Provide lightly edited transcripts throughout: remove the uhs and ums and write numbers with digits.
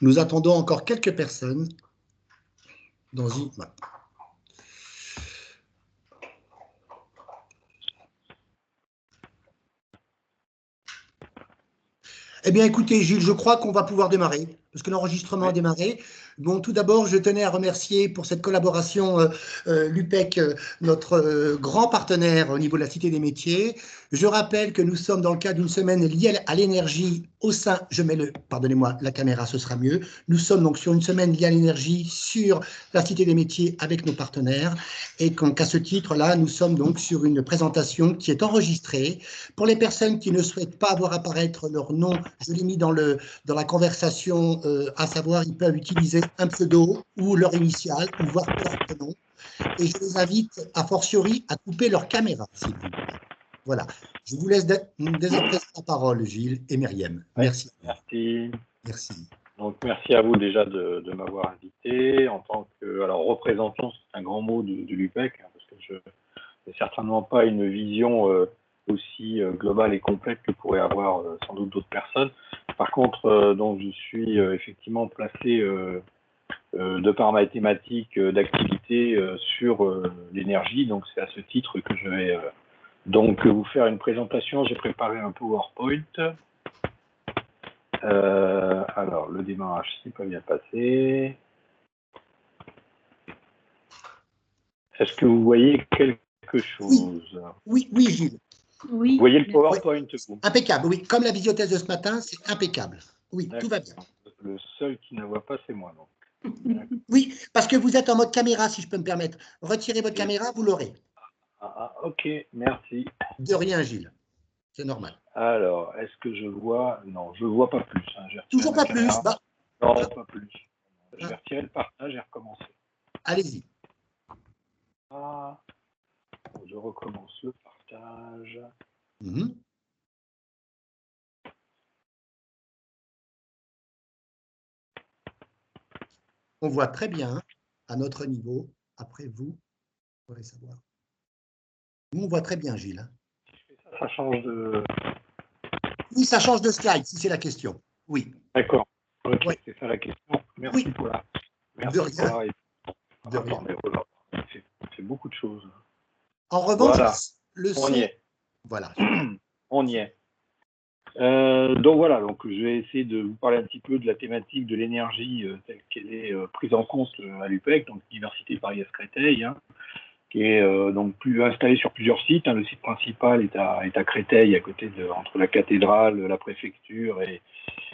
Nous attendons encore quelques personnes dans une... voilà. Eh bien, écoutez, Gilles, je crois qu'on va pouvoir démarrer, parce que l'enregistrement a Oui. démarré. Bon, tout d'abord, je tenais à remercier pour cette collaboration l'UPEC, notre grand partenaire au niveau de la Cité des métiers. Je rappelle que nous sommes dans le cadre d'une semaine liée à l'énergie au sein, pardonnez-moi, la caméra, ce sera mieux. Nous sommes donc sur une semaine liée à l'énergie sur la Cité des métiers avec nos partenaires, et qu'à ce titre-là, nous sommes donc sur une présentation qui est enregistrée. Pour les personnes qui ne souhaitent pas voir apparaître leur nom, je l'ai mis dans la conversation, à savoir, ils peuvent utiliser un pseudo ou leur initiale, ou voir leur prénom. Et je les invite, a fortiori, à couper leur caméra, s'il vous plaît. Voilà. Je vous laisse dès à présent la parole, Gilles et Myriam. Ouais, Merci. merci. Merci. Donc, merci à vous déjà de m'avoir invité en tant que, alors, représentant, c'est un grand mot de l'UPEC, hein, parce que je n'ai certainement pas une vision aussi globale et complète que pourraient avoir sans doute d'autres personnes. Par contre, donc, je suis effectivement placé de par ma thématique d'activité sur l'énergie. Donc, c'est à ce titre que je vais donc vous faire une présentation. J'ai préparé un PowerPoint. Alors, le démarrage s'est pas bien passé. Est-ce que vous voyez quelque chose? Oui, oui, Gilles. Oui. Vous voyez le PowerPoint, vous? Impeccable, oui. Comme la visiothèse de ce matin, c'est impeccable. Oui, tout va bien. Le seul qui ne voit pas, c'est moi, donc. Oui, parce que vous êtes en mode caméra, si je peux me permettre. Retirez votre caméra, vous l'aurez. Ok, merci. De rien, Gilles. C'est normal. Alors, est-ce que je vois? Non, je ne vois pas plus. Hein. Toujours pas plus. Bah, non, pas plus. Je vais retirer le partage et recommencer. Allez-y. Ah, je recommence le partage. On voit très bien à notre niveau. Après, vous pourrez savoir. Nous, on voit très bien, Gilles. Ça change de... Oui, ça change de slide, si c'est la question. Oui. D'accord. Ok, ouais. c'est ça la question. Merci oui. pour la... Merci de rien. De rien. C'est beaucoup de choses. En revanche, voilà. le son... On y est. Voilà. On y est. Donc voilà, donc je vais essayer de vous parler un petit peu de la thématique de l'énergie telle qu'elle est prise en compte à l'UPEC, donc l'Université Paris-Est Créteil, hein, qui est donc installée sur plusieurs sites. Hein. Le site principal est à Créteil, à côté entre la cathédrale, la préfecture et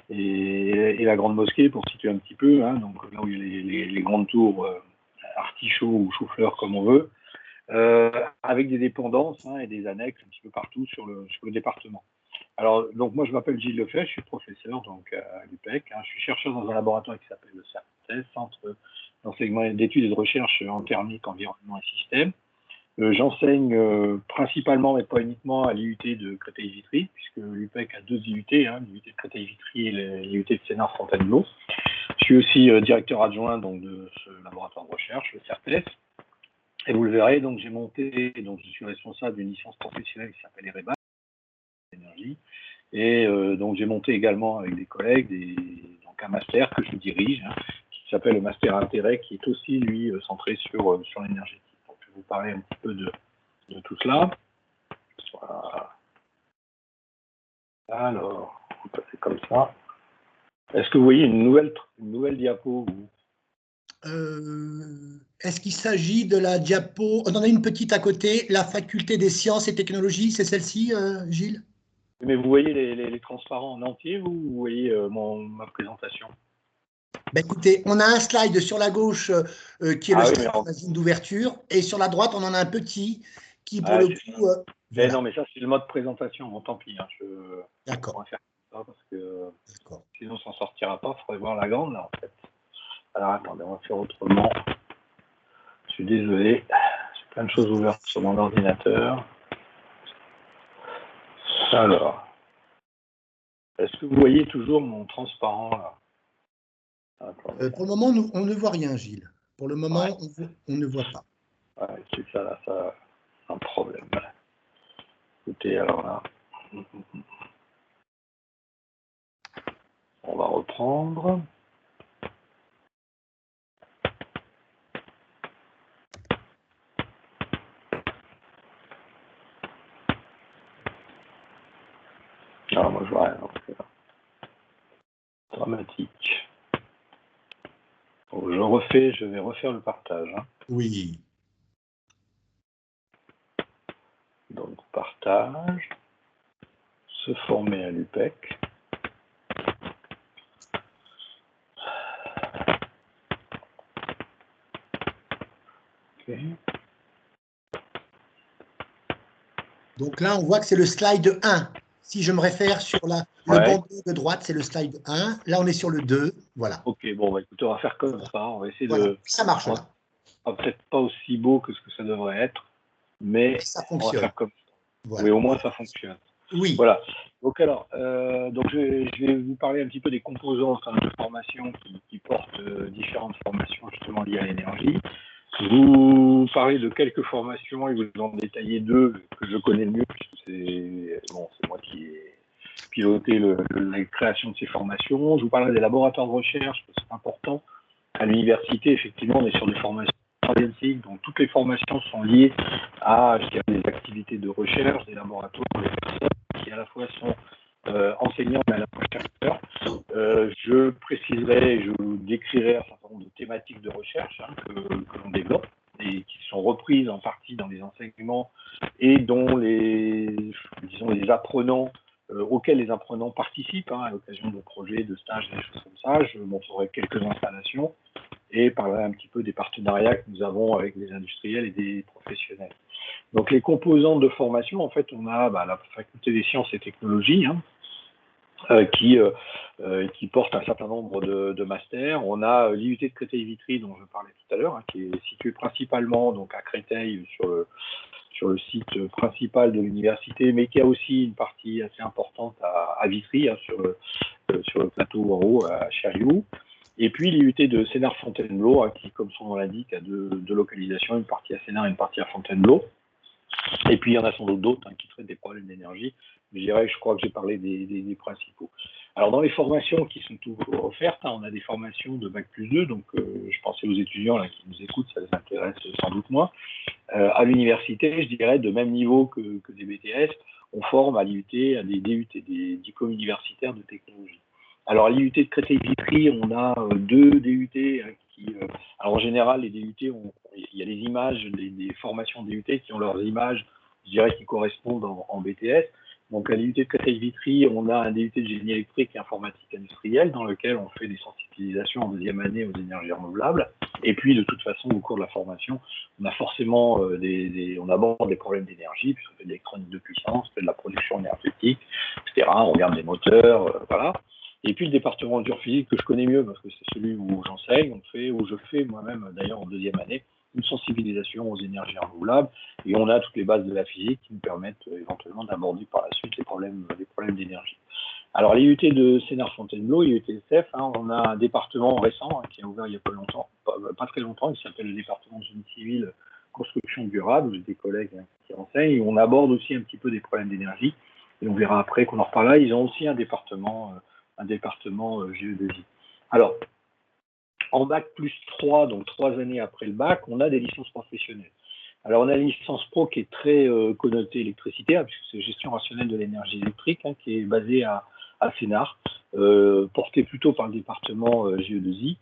la grande mosquée, pour situer un petit peu, hein, donc là où il y a les grandes tours artichauts ou chou-fleurs comme on veut, avec des dépendances et des annexes un petit peu partout sur le département. Alors, donc moi je m'appelle Gilles Lefebvre, je suis professeur donc à l'UPEC, je suis chercheur dans un laboratoire qui s'appelle le CERTES, Centre d'enseignement d'études et de recherche en thermique, environnement et système. J'enseigne principalement, mais pas uniquement, à l'IUT de Créteil-Vitry, puisque l'UPEC a deux IUT, l'IUT de Créteil-Vitry et l'IUT de Sénart-Fontainebleau. Je suis aussi directeur adjoint donc, de ce laboratoire de recherche, le CERTES. Et vous le verrez, donc j'ai monté, donc je suis responsable d'une licence professionnelle qui s'appelle EREBA, énergie. Et donc j'ai monté également avec des collègues donc un master que je dirige, qui s'appelle le Master Intérêt, qui est aussi, lui, centré sur l'énergétique. Donc je vais vous parler un petit peu de tout cela. Voilà. Alors, on va passer comme ça. Est-ce que vous voyez une nouvelle diapo Est-ce qu'il s'agit de la diapo? On en a une petite à côté, la faculté des sciences et technologies, c'est celle-ci, Gilles? Mais vous voyez les transparents en entier, vous voyez ma présentation? Ben écoutez, on a un slide sur la gauche qui est le slide d'ouverture, et sur la droite, on en a un petit qui, pour le coup... voilà. Non, mais ça, c'est le mode présentation. Bon, tant pis. D'accord. On va faire ça parce que sinon, on s'en sortira pas. Il faudrait voir la grande, là, en fait. Alors, attendez, on va faire autrement. Je suis désolé. J'ai plein de choses ouvertes sur mon ordinateur. Alors, est-ce que vous voyez toujours mon transparent, là? Pour le moment, on ne voit rien, Gilles. Pour le moment, on ne voit pas. Ouais, c'est ça, là, ça, c'est un problème. Écoutez, alors là, on va reprendre. Ah, moi, je vois rien. Dramatique. Bon, je vais refaire le partage. Hein. Oui. Donc, partage, se former à l'UPEC. Ok. Donc là, on voit que c'est le slide 1. Si je me réfère sur le Ouais. bandeau de droite, c'est le slide 1. Là, on est sur le 2. Voilà. Ok, bon, bah, écoutez, on va faire comme ça. On va essayer Voilà. de. Ça marche là. Peut-être pas aussi beau que ce que ça devrait être, mais Ça on va fonctionne. faire comme ça. Voilà. Oui, au moins ça fonctionne. Oui. Voilà. Donc alors, je vais vous parler un petit peu des composantes de formation qui portent différentes formations justement liées à l'énergie. Vous parlez de quelques formations et vous en détaillez deux que je connais le mieux, puisque c'est moi qui ai piloté la création de ces formations. Je vous parlerai des laboratoires de recherche, parce que c'est important. À l'université, effectivement, on est sur des formations scientifiques, donc toutes les formations sont liées à des activités de recherche, des laboratoires, des personnes qui à la fois sont enseignants mais à la fois chercheurs. Je préciserai et je vous décrirai un certain nombre de thématiques de recherche que l'on développe et qui sont reprises en partie dans les enseignements et dont les apprenants auxquels les apprenants participent à l'occasion de projets, de stages, des choses comme ça. Je montrerai quelques installations et parlerai un petit peu des partenariats que nous avons avec des industriels et des professionnels. Donc les composantes de formation, en fait, on a la faculté des sciences et technologies, qui porte un certain nombre de masters. On a l'IUT de Créteil-Vitry, dont je parlais tout à l'heure, qui est situé principalement donc, à Créteil, sur le site principal de l'université, mais qui a aussi une partie assez importante à Vitry, sur le plateau en haut, à Chériou. Et puis l'IUT de Sénart-Fontainebleau, qui, comme son nom l'indique, a deux localisations, une partie à Sénart et une partie à Fontainebleau. Et puis il y en a sans doute d'autres qui traitent des problèmes d'énergie. Je crois que j'ai parlé des principaux. Alors dans les formations qui sont toujours offertes, on a des formations de Bac+2, donc je pensais aux étudiants là, qui nous écoutent, ça les intéresse sans doute moins. À l'université, je dirais, de même niveau que des BTS, on forme à l'IUT, à des DUT, des diplômes universitaires de technologie. Alors, à l'IUT de Créteil-Vitry, on a deux DUT alors en général, les DUT, il y a des images, des formations DUT qui ont leurs images, je dirais, qui correspondent en BTS. Donc, à l'IUT de Créteil-Vitry, on a un DUT de génie électrique et informatique industrielle dans lequel on fait des sensibilisations en deuxième année aux énergies renouvelables. Et puis, de toute façon, au cours de la formation, on a forcément on aborde des problèmes d'énergie, puisqu'on fait de l'électronique de puissance, on fait de la production énergétique, etc. On regarde des moteurs, voilà. Et puis le département de physique que je connais mieux parce que c'est celui où j'enseigne, où je fais moi-même d'ailleurs en deuxième année une sensibilisation aux énergies renouvelables et on a toutes les bases de la physique qui nous permettent éventuellement d'aborder par la suite les problèmes d'énergie. Alors l'IUT de Sénart-Fontainebleau, IUTSF, on a un département récent qui a ouvert il n'y a pas longtemps, pas très longtemps, qui s'appelle le département de génie civil construction durable, j'ai des collègues qui renseignent, et on aborde aussi un petit peu des problèmes d'énergie, et on verra après qu'on en reparlera. Ils ont aussi un département géodésie. Alors, en bac plus 3, donc 3 années après le bac, on a des licences professionnelles. Alors, on a une licence pro qui est très connotée électricité, puisque c'est gestion rationnelle de l'énergie électrique, qui est basée à Sénart, portée plutôt par le département géodésie.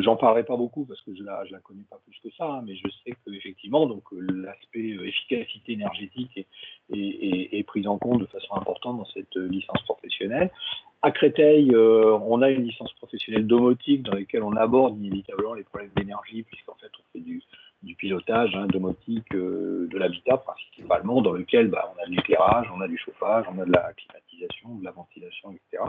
J'en parlerai pas beaucoup parce que je la connais pas plus que ça, mais je sais qu'effectivement, donc l'aspect efficacité énergétique est pris en compte de façon importante dans cette licence professionnelle. À Créteil, on a une licence professionnelle domotique dans laquelle on aborde inévitablement les problèmes d'énergie, puisqu'en fait on fait du pilotage domotique de l'habitat principalement, dans lequel on a de l'éclairage, on a du chauffage, on a de la climatisation, de la ventilation, etc.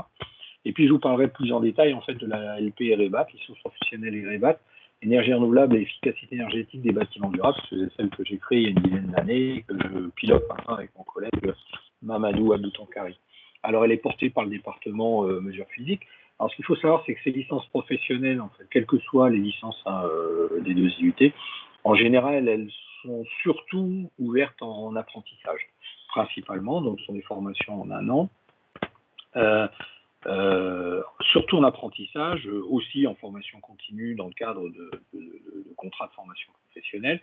Et puis je vous parlerai plus en détail en fait de la LP REBAT, licence professionnelle et REBAT, énergie renouvelable et efficacité énergétique des bâtiments durables, c'est celle que j'ai créée il y a une dizaine d'années, que je pilote maintenant avec mon collègue Mamadou Abdou-Tankari. Alors elle est portée par le département mesures physiques. Alors ce qu'il faut savoir, c'est que ces licences professionnelles, en fait, quelles que soient les licences des deux IUT, en général, elles sont surtout ouvertes en apprentissage, principalement, donc ce sont des formations en 1 an. Surtout en apprentissage, aussi en formation continue dans le cadre de contrats de formation professionnelle.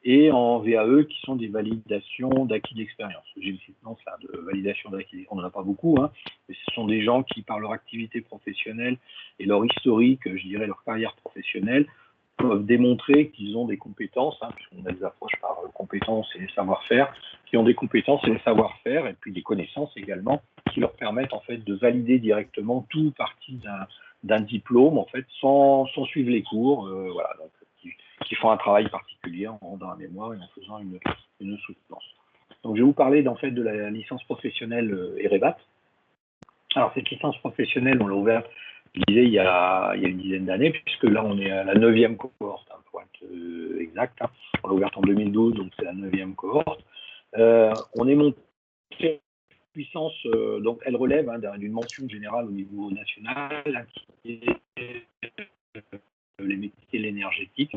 et en VAE qui sont des validations d'acquis d'expérience. J'ai une séquence là de validation d'acquis, on n'en a pas beaucoup, hein, mais ce sont des gens qui, par leur activité professionnelle et leur historique, je dirais leur carrière professionnelle, peuvent démontrer qu'ils ont des compétences, hein, puisqu'on les approche par compétences et savoir-faire, qui ont des compétences et des savoir-faire, et puis des connaissances également, qui leur permettent en fait de valider directement tout partie d'un diplôme, en fait, sans suivre les cours, voilà, donc, qui font un travail particulier en rendant la mémoire et en faisant une soutenance. Donc, je vais vous parler en fait de la licence professionnelle EREVAT. Alors, cette licence professionnelle, on l'a ouverte, je disais, il y a une dizaine d'années, puisque là, on est à la 9e cohorte, hein, pour être exact. Hein. On l'a ouverte en 2012, donc c'est la 9e cohorte. On est monté en puissance, donc elle relève hein, d'une mention générale au niveau national, hein, qui est les métiers de l'énergétique.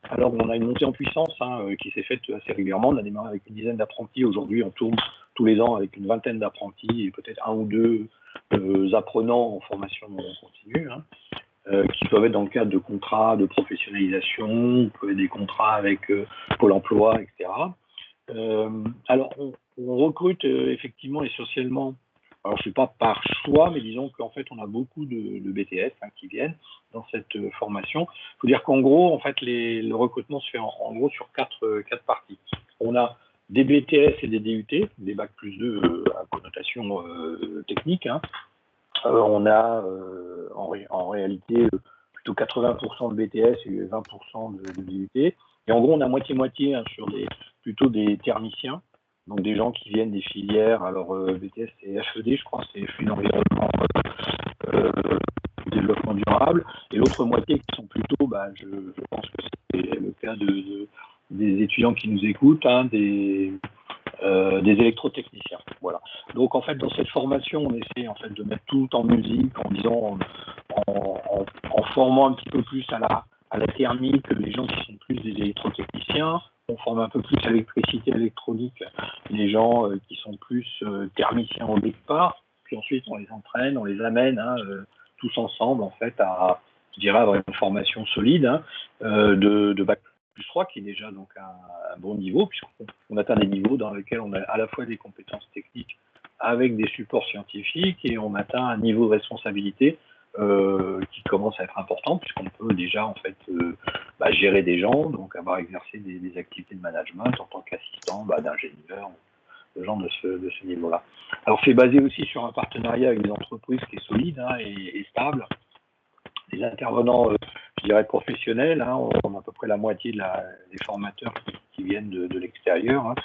Alors, on a une montée en puissance hein, qui s'est faite assez régulièrement. On a démarré avec une dizaine d'apprentis. Aujourd'hui, on tourne tous les ans avec une vingtaine d'apprentis et peut-être un ou deux apprenants en formation continue, hein, qui peuvent être dans le cadre de contrats de professionnalisation, peuvent être des contrats avec Pôle emploi, etc. Alors, on recrute effectivement essentiellement, alors je ne sais pas par choix, mais disons qu'en fait, on a beaucoup de BTS hein, qui viennent dans cette formation. Il faut dire qu'en gros, en fait, le recrutement se fait en gros sur quatre parties. On a des BTS et des DUT, des Bac plus 2 à connotation technique. Hein. On a en réalité plutôt 80% de BTS et 20% de DUT. Et en gros, on a moitié-moitié hein, sur plutôt des thermiciens, donc des gens qui viennent des filières, alors BTS c'est FED, je crois, c'est fluide environnement, développement durable, et l'autre moitié qui sont plutôt, je pense que c'est le cas des étudiants qui nous écoutent, hein, des électrotechniciens. Voilà. Donc en fait, dans cette formation, on essaie en fait de mettre tout en musique, en disant, en formant un petit peu plus à la thermique les gens qui sont plus des électrotechniciens. On forme un peu plus à l'électricité électronique les gens qui sont plus thermiciens au départ. Puis ensuite, on les entraîne, on les amène hein, tous ensemble en fait à, je dirais, avoir une formation solide hein, de bac plus 3 qui est déjà donc un bon niveau puisqu'on atteint des niveaux dans lesquels on a à la fois des compétences techniques avec des supports scientifiques et on atteint un niveau de responsabilité qui commence à être important puisqu'on peut déjà en fait gérer des gens, donc avoir exercé des activités de management en tant qu'assistant d'ingénieur, de gens de ce niveau-là. Alors c'est basé aussi sur un partenariat avec des entreprises qui est solide hein, et stable. Des intervenants, je dirais, professionnels. Hein, on a à peu près la moitié des formateurs qui viennent de l'extérieur, hein,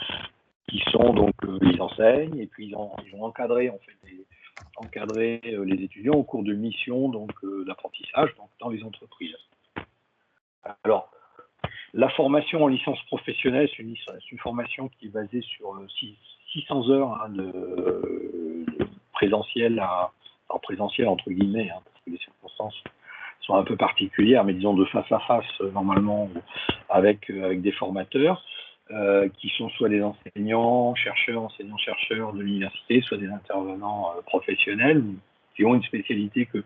qui sont donc, ils enseignent et puis ils ont encadré en fait les étudiants au cours de missions donc d'apprentissage donc dans les entreprises. Alors, la formation en licence professionnelle, c'est une formation qui est basée sur 600 heures hein, de présentiel en présentiel entre guillemets, hein, parce que les circonstances sont un peu particulières, mais disons de face à face normalement avec des formateurs qui sont soit des enseignants-chercheurs de l'université, soit des intervenants professionnels qui ont une spécialité que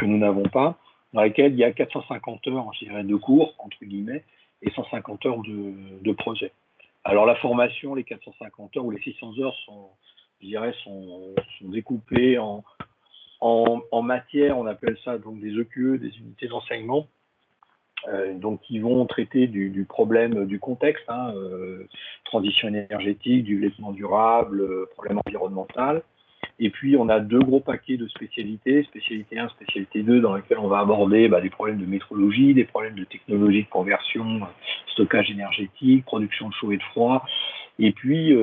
nous n'avons pas, dans laquelle il y a 450 heures, je dirais, de cours, entre guillemets, et 150 heures de projet. Alors la formation, les 450 heures ou les 600 heures sont découpées en matière, on appelle ça donc des EQE, des unités d'enseignement, donc qui vont traiter du problème du contexte, hein, transition énergétique, du développement durable, problème environnemental. Et puis on a deux gros paquets de spécialités, spécialité 1, spécialité 2, dans lesquelles on va aborder des problèmes de métrologie, des problèmes de technologie de conversion, stockage énergétique, production de chaud et de froid. Et puis,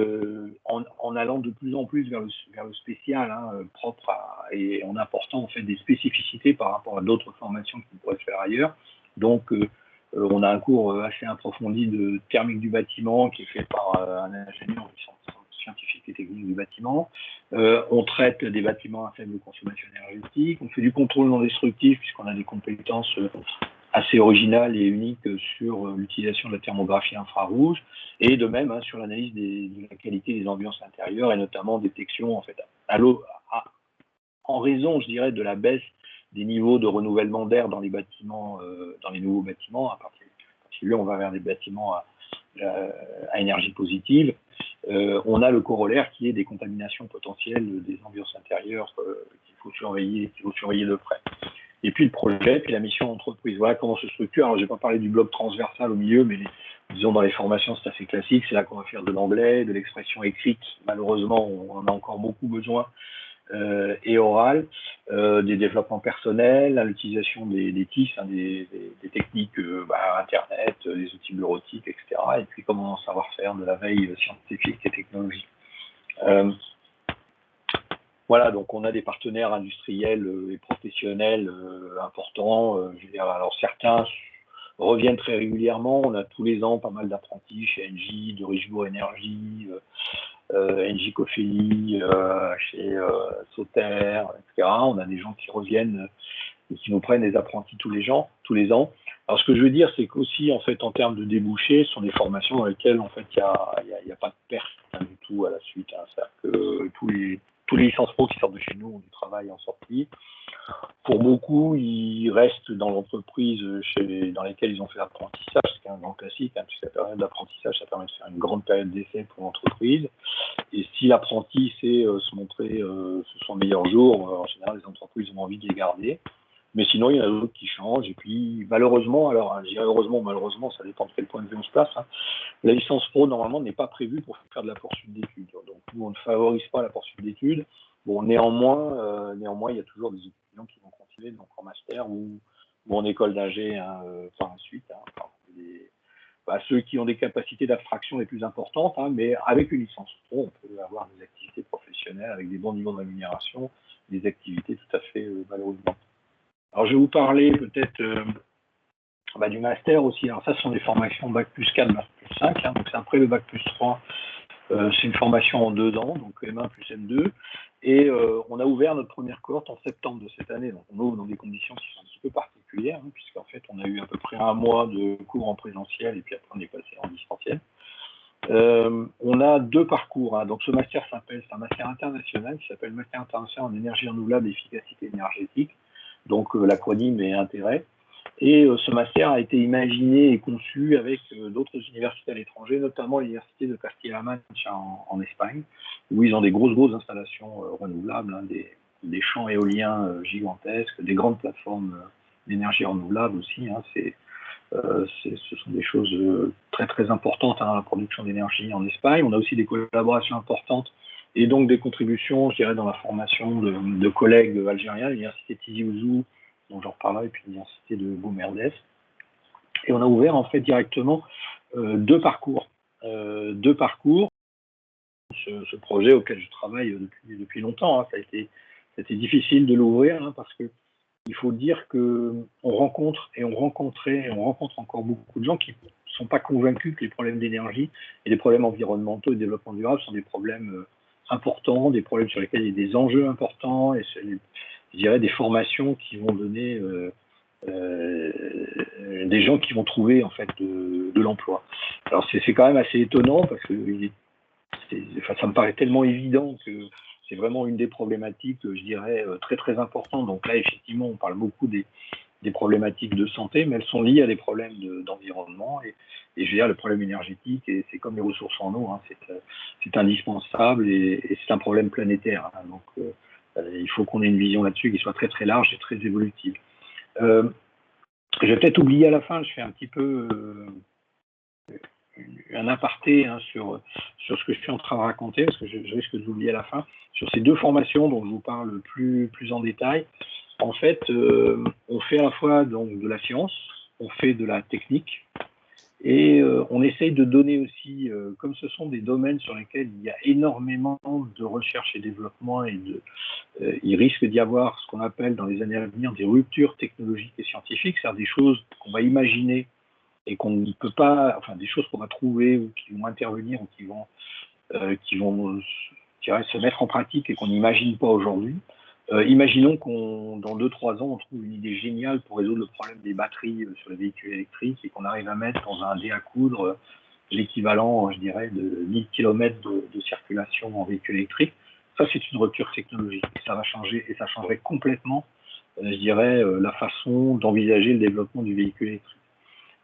en allant de plus en plus vers le spécial, hein, propre et en apportant en fait des spécificités par rapport à d'autres formations qui pourraient se faire ailleurs. Donc, on a un cours assez approfondi de thermique du bâtiment qui est fait par un ingénieur scientifique et technique du bâtiment. On traite des bâtiments à faible consommation énergétique. On fait du contrôle non destructif puisqu'on a des compétences assez originales et uniques sur l'utilisation de la thermographie infrarouge et de même hein, sur l'analyse de la qualité des ambiances intérieures et notamment détection en fait en raison, je dirais, de la baisse des niveaux de renouvellement d'air dans les bâtiments, dans les nouveaux bâtiments. À partir de là, on va vers des bâtiments à énergie positive, on a le corollaire qui est des contaminations potentielles des ambiances intérieures qu'il faut surveiller de près. Et puis le projet, puis la mission d'entreprise. Voilà comment se structure. Alors, je n'ai pas parlé du bloc transversal au milieu, mais disons dans les formations, c'est assez classique. C'est là qu'on va faire de l'anglais, de l'expression écrite. Malheureusement, on en a encore beaucoup besoin. Et orale, des développements personnels, l'utilisation des TIS, hein, des techniques Internet, des outils bureautiques, etc. Et puis comment savoir faire de la veille scientifique et technologique. Voilà, donc on a des partenaires industriels et professionnels importants. Je veux dire, alors certains reviennent très régulièrement. On a tous les ans pas mal d'apprentis chez Engie, de Richebourg Énergie, Engie Cophélie, chez Sauter, etc. On a des gens qui reviennent et qui nous prennent des apprentis tous les ans. Alors ce que je veux dire, c'est qu'aussi en fait en termes de débouchés, ce sont des formations dans lesquelles en fait il y a pas de perte du tout à la suite. Hein. C'est-à-dire que tous les licences pro qui sortent de chez nous ont du travail en sortie. Pour beaucoup, ils restent dans l'entreprise dans lesquelles ils ont fait l'apprentissage, ce qui est un grand classique, hein, puisque la période d'apprentissage, ça permet de faire une grande période d'essai pour l'entreprise. Et si l'apprenti sait se montrer sous son meilleur jour, en général, les entreprises ont envie de les garder. Mais sinon, il y en a d'autres qui changent. Et puis, malheureusement, alors je dirais heureusement, malheureusement, ça dépend de quel point de vue on se place, hein, la licence pro, normalement, n'est pas prévue pour faire de la poursuite d'études. Donc, nous, on ne favorise pas la poursuite d'études. Bon, néanmoins, il y a toujours des étudiants qui vont continuer donc en master ou en école d'ingé hein, par la suite. Hein, ceux qui ont des capacités d'abstraction les plus importantes, hein, mais avec une licence pro, on peut avoir des activités professionnelles avec des bons niveaux de rémunération, des activités tout à fait valorisantes. Alors, je vais vous parler peut-être du master aussi. Alors, ça, ce sont des formations Bac plus 4, Bac plus 5. Hein, donc, c'est après le Bac plus 3. C'est une formation en 2 ans, donc M1 plus M2. Et on a ouvert notre première cohorte en septembre de cette année. Donc, on ouvre dans des conditions qui sont un petit peu particulières, hein, puisqu'en fait, on a eu à peu près 1 mois de cours en présentiel et puis après, on est passé en distanciel. On a 2 parcours. Hein. Donc, ce master c'est un master international qui s'appelle Master international en énergie renouvelable et efficacité énergétique. Donc, l'acronyme est intérêt. Et ce master a été imaginé et conçu avec d'autres universités à l'étranger, notamment l'université de Castilla-La Mancha en Espagne, où ils ont des grosses installations renouvelables, hein, des champs éoliens gigantesques, des grandes plateformes d'énergie renouvelable aussi. Hein, ce sont des choses très importantes hein, dans la production d'énergie en Espagne. On a aussi des collaborations importantes et donc des contributions, je dirais, dans la formation de collègues algériens, l'université Tizi Ouzou, dont j'en reparlerai, et puis l'université de Boumerdès. Et on a ouvert en fait directement 2 parcours. Ce projet auquel je travaille depuis longtemps, hein, ça a été difficile de l'ouvrir hein, parce que il faut dire qu'on rencontre encore beaucoup de gens qui ne sont pas convaincus que les problèmes d'énergie et les problèmes environnementaux et de développement durable sont des problèmes importants, des problèmes sur lesquels il y a des enjeux importants et je dirais des formations qui vont donner des gens qui vont trouver en fait de l'emploi. Alors c'est quand même assez étonnant parce que ça me paraît tellement évident que c'est vraiment une des problématiques, je dirais, très importantes. Donc là, effectivement, on parle beaucoup des problématiques de santé, mais elles sont liées à des problèmes d'environnement et je veux dire, le problème énergétique, et c'est comme les ressources en eau, hein, c'est indispensable et c'est un problème planétaire. Hein, donc, il faut qu'on ait une vision là-dessus qui soit très large et très évolutive. J'ai peut-être oublié à la fin, je fais un petit peu un aparté hein, sur ce que je suis en train de raconter, parce que je risque d'oublier à la fin, sur ces 2 formations dont je vous parle plus en détail. En fait, on fait à la fois donc, de la science, on fait de la technique, et on essaye de donner aussi, comme ce sont des domaines sur lesquels il y a énormément de recherche et développement, et il risque d'y avoir ce qu'on appelle dans les années à venir des ruptures technologiques et scientifiques, c'est-à-dire des choses qu'on va imaginer et qu'on ne peut pas, enfin des choses qu'on va trouver ou qui vont intervenir ou qui vont se mettre en pratique et qu'on n'imagine pas aujourd'hui. Imaginons dans 2-3 ans, on trouve une idée géniale pour résoudre le problème des batteries sur les véhicules électriques et qu'on arrive à mettre dans un dé à coudre l'équivalent, je dirais, de 1000 km de circulation en véhicule électrique. Ça, c'est une rupture technologique. Ça va changer et ça changerait complètement, je dirais, la façon d'envisager le développement du véhicule électrique.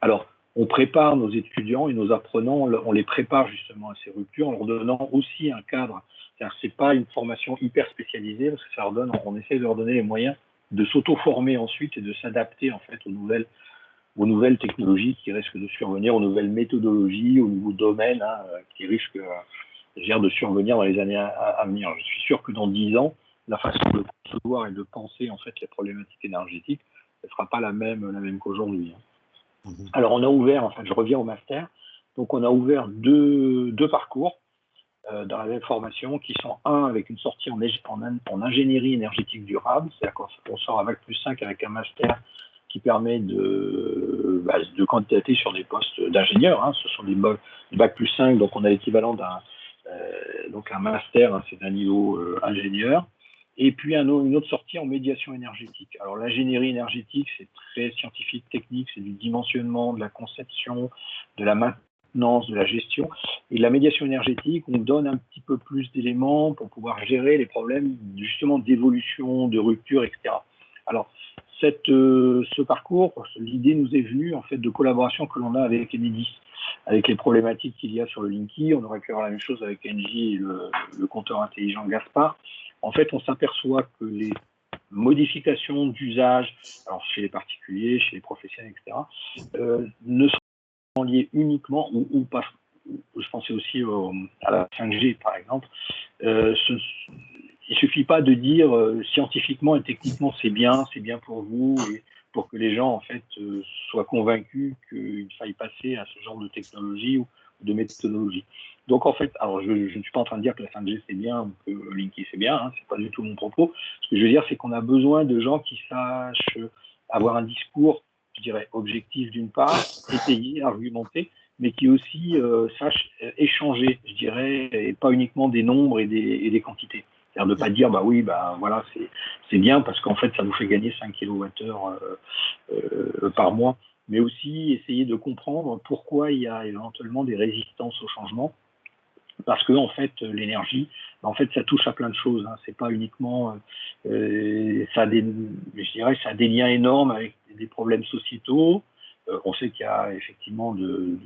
Alors, on prépare nos étudiants et nos apprenants, on les prépare justement à ces ruptures en leur donnant aussi un cadre. C'est-à-dire que c'est pas une formation hyper spécialisée parce que ça leur donne, on essaie de leur donner les moyens de s'auto-former ensuite et de s'adapter en fait aux nouvelles technologies qui risquent de survenir, aux nouvelles méthodologies, aux nouveaux domaines qui risquent de survenir dans les années à venir. Je suis sûr que dans 10 ans, la façon de concevoir et de penser en fait les problématiques énergétiques, ce ne sera pas la même qu'aujourd'hui. Alors on a ouvert, en fait, je reviens au master, donc on a ouvert deux parcours dans la même formation qui sont un avec une sortie en ingénierie énergétique durable, c'est-à-dire qu'on sort à Bac+5 avec un master qui permet de candidater sur des postes d'ingénieur. Ce sont des Bac+5, donc on a l'équivalent d'un donc un master, c'est d'un niveau ingénieur. Et puis une autre sortie en médiation énergétique. Alors l'ingénierie énergétique, c'est très scientifique, technique, c'est du dimensionnement, de la conception, de la maintenance, de la gestion. Et la médiation énergétique, on donne un petit peu plus d'éléments pour pouvoir gérer les problèmes justement d'évolution, de rupture, etc. Alors ce parcours, l'idée nous est venue en fait de collaboration que l'on a avec Enedis, avec les problématiques qu'il y a sur le Linky. On aurait pu avoir la même chose avec Engie et le compteur intelligent Gaspard. En fait, on s'aperçoit que les modifications d'usage, alors chez les particuliers, chez les professionnels, etc., ne sont liées uniquement, ou pas, je pensais aussi à la 5G, par exemple, il ne suffit pas de dire scientifiquement et techniquement c'est bien pour vous, et pour que les gens en fait soient convaincus qu'il faille passer à ce genre de technologie ou de méthodologie. Donc en fait, alors je ne suis pas en train de dire que la 5G c'est bien ou que Linky c'est bien, c'est pas du tout mon propos. Ce que je veux dire, c'est qu'on a besoin de gens qui sachent avoir un discours, je dirais, objectif d'une part, étayé, argumenté, mais qui aussi sachent échanger, je dirais, et pas uniquement des nombres et des quantités. C'est-à-dire de ne pas dire, bah oui, bah voilà, c'est bien parce qu'en fait, ça nous fait gagner 5 kWh par mois, mais aussi essayer de comprendre pourquoi il y a éventuellement des résistances au changement. Parce que en fait, l'énergie, en fait, ça touche à plein de choses. C'est pas uniquement, ça a des liens énormes avec des problèmes sociétaux. On sait qu'il y a effectivement de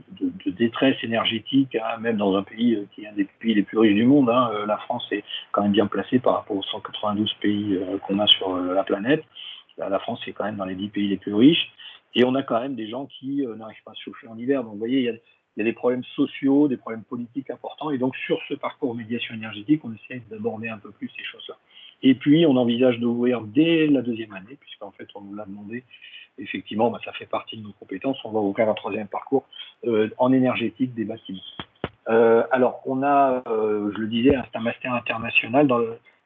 détresse énergétique, même dans un pays qui est un des pays les plus riches du monde. La France est quand même bien placée par rapport aux 192 pays qu'on a sur la planète. La France est quand même dans les 10 pays les plus riches. Et on a quand même des gens qui n'arrivent pas à se chauffer en hiver. Donc vous voyez, il y a des problèmes sociaux, des problèmes politiques importants. Et donc sur ce parcours médiation énergétique, on essaie d'aborder un peu plus ces choses-là. Et puis on envisage d'ouvrir dès la 2e année, puisqu'en fait on nous l'a demandé. Effectivement, ça fait partie de nos compétences. On va ouvrir un 3e parcours en énergétique des bâtiments. Alors, on a, je le disais, c'est un master international.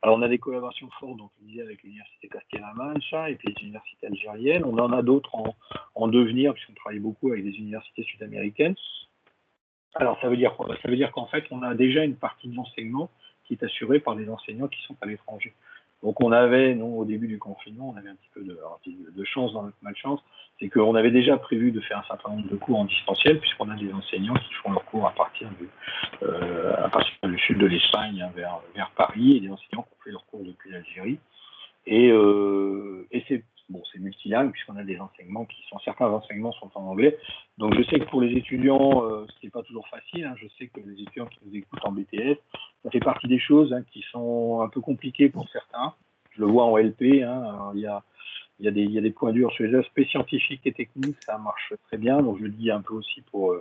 Alors, on a des collaborations fortes, donc je disais, avec l'Université Castilla-La Mancha et puis les universités algériennes. On en a d'autres en devenir, puisqu'on travaille beaucoup avec des universités sud-américaines. Alors, ça veut dire quoi? Ça veut dire qu'en fait, on a déjà une partie de l'enseignement qui est assurée par des enseignants qui sont à l'étranger. Donc on avait, au début du confinement, on avait un petit peu de chance dans notre malchance, c'est qu'on avait déjà prévu de faire un certain nombre de cours en distanciel, puisqu'on a des enseignants qui font leurs cours à partir du sud de l'Espagne vers Paris, et des enseignants qui ont fait leurs cours depuis l'Algérie. Et c'est multilingue, puisqu'on a des enseignements certains enseignements sont en anglais. Donc je sais que pour les étudiants, c'est pas toujours facile. Je sais que les étudiants qui nous écoutent en BTS, ça fait partie des choses qui sont un peu compliquées pour certains. Je le vois en LP. Il y a des points durs sur les aspects scientifiques et techniques, ça marche très bien. Donc je le dis un peu aussi pour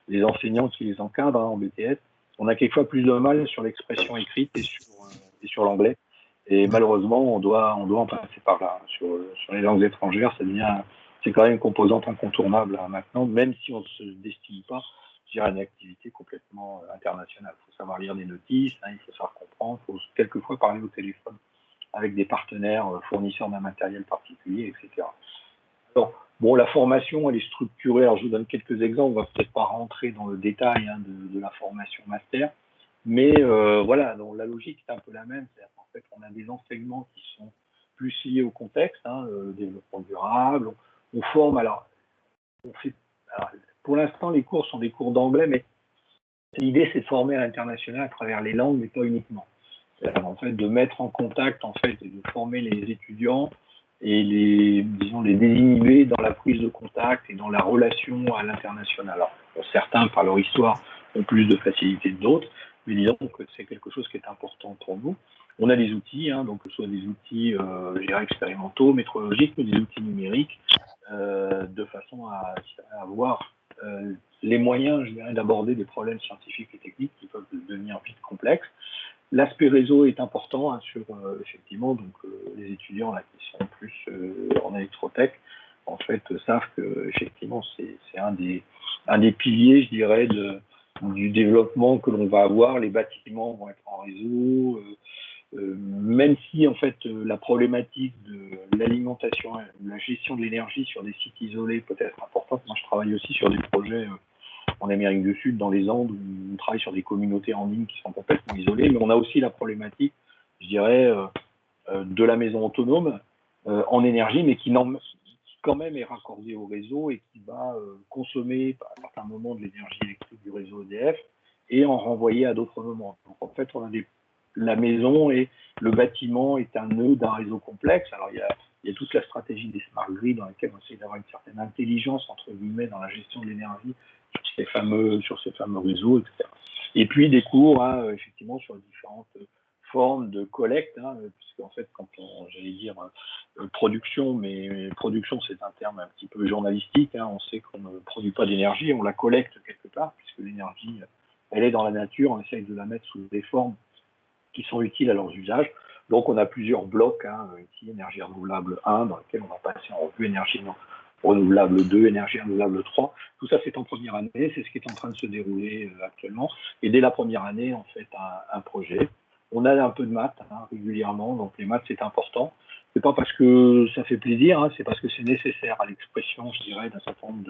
les enseignants qui les encadrent en BTS. On a quelquefois plus de mal sur l'expression écrite et sur l'anglais. Et malheureusement, on doit en passer par là. Sur les langues étrangères, c'est quand même une composante incontournable maintenant, même si on ne se destine pas, je dirais, à une activité complètement internationale. Il faut savoir lire des notices, il faut savoir comprendre, il faut quelquefois parler au téléphone avec des partenaires fournisseurs d'un matériel particulier, etc. Alors, la formation, elle est structurée. Alors, je vous donne quelques exemples. On ne va peut-être pas rentrer dans le détail de la formation master. Mais voilà, donc la logique est un peu la même. C'est-à-dire qu'en fait, on a des enseignements qui sont plus liés au contexte, le développement durable. On forme, alors, pour l'instant, les cours sont des cours d'anglais, mais l'idée, c'est de former à l'international à travers les langues, mais pas uniquement. C'est-à-dire, en fait, de mettre en contact, en fait, et de former les étudiants et disons, les désinhiber dans la prise de contact et dans la relation à l'international. Alors, pour certains, par leur histoire, ont plus de facilité que d'autres, mais disons que c'est quelque chose qui est important pour nous. On a des outils, donc que ce soit des outils expérimentaux, métrologiques, mais des outils numériques, de façon à avoir les moyens, je dirais, d'aborder des problèmes scientifiques et techniques qui peuvent devenir vite complexes. L'aspect réseau est important sur, effectivement, donc les étudiants là, qui sont plus en électrotech, en fait, savent que effectivement c'est un des piliers, je dirais, du développement que l'on va avoir. Les bâtiments vont être en réseau, même si en fait la problématique de l'alimentation, de la gestion de l'énergie sur des sites isolés peut être importante. Moi, je travaille aussi sur des projets en Amérique du Sud, dans les Andes, où on travaille sur des communautés en ligne qui sont complètement isolées, mais on a aussi la problématique, je dirais, de la maison autonome en énergie, mais qui quand même est raccordée au réseau et qui va consommer à certains moments de l'énergie électrique du réseau EDF et en renvoyer à d'autres moments. Donc en fait, on a la maison et le bâtiment est un nœud d'un réseau complexe. Alors il y a toute la stratégie des smart grids dans laquelle on essaie d'avoir une certaine intelligence entre guillemets dans la gestion de l'énergie sur ces fameux réseaux, etc. Et puis des cours, effectivement, sur différentes formes de collecte, puisqu'en fait, quand j'allais dire production, mais production, c'est un terme un petit peu journalistique, on sait qu'on ne produit pas d'énergie, on la collecte quelque part, puisque l'énergie, elle est dans la nature, on essaye de la mettre sous des formes qui sont utiles à leurs usages. Donc, on a plusieurs blocs, ici, énergie renouvelable 1, dans lequel on va passer en revue énergie renouvelable 2, énergie renouvelable 3. Tout ça, c'est en première année, c'est ce qui est en train de se dérouler actuellement. Et dès la première année, on fait un projet. On a un peu de maths régulièrement, donc les maths, c'est important. C'est pas parce que ça fait plaisir, c'est parce que c'est nécessaire à l'expression, je dirais, d'un certain nombre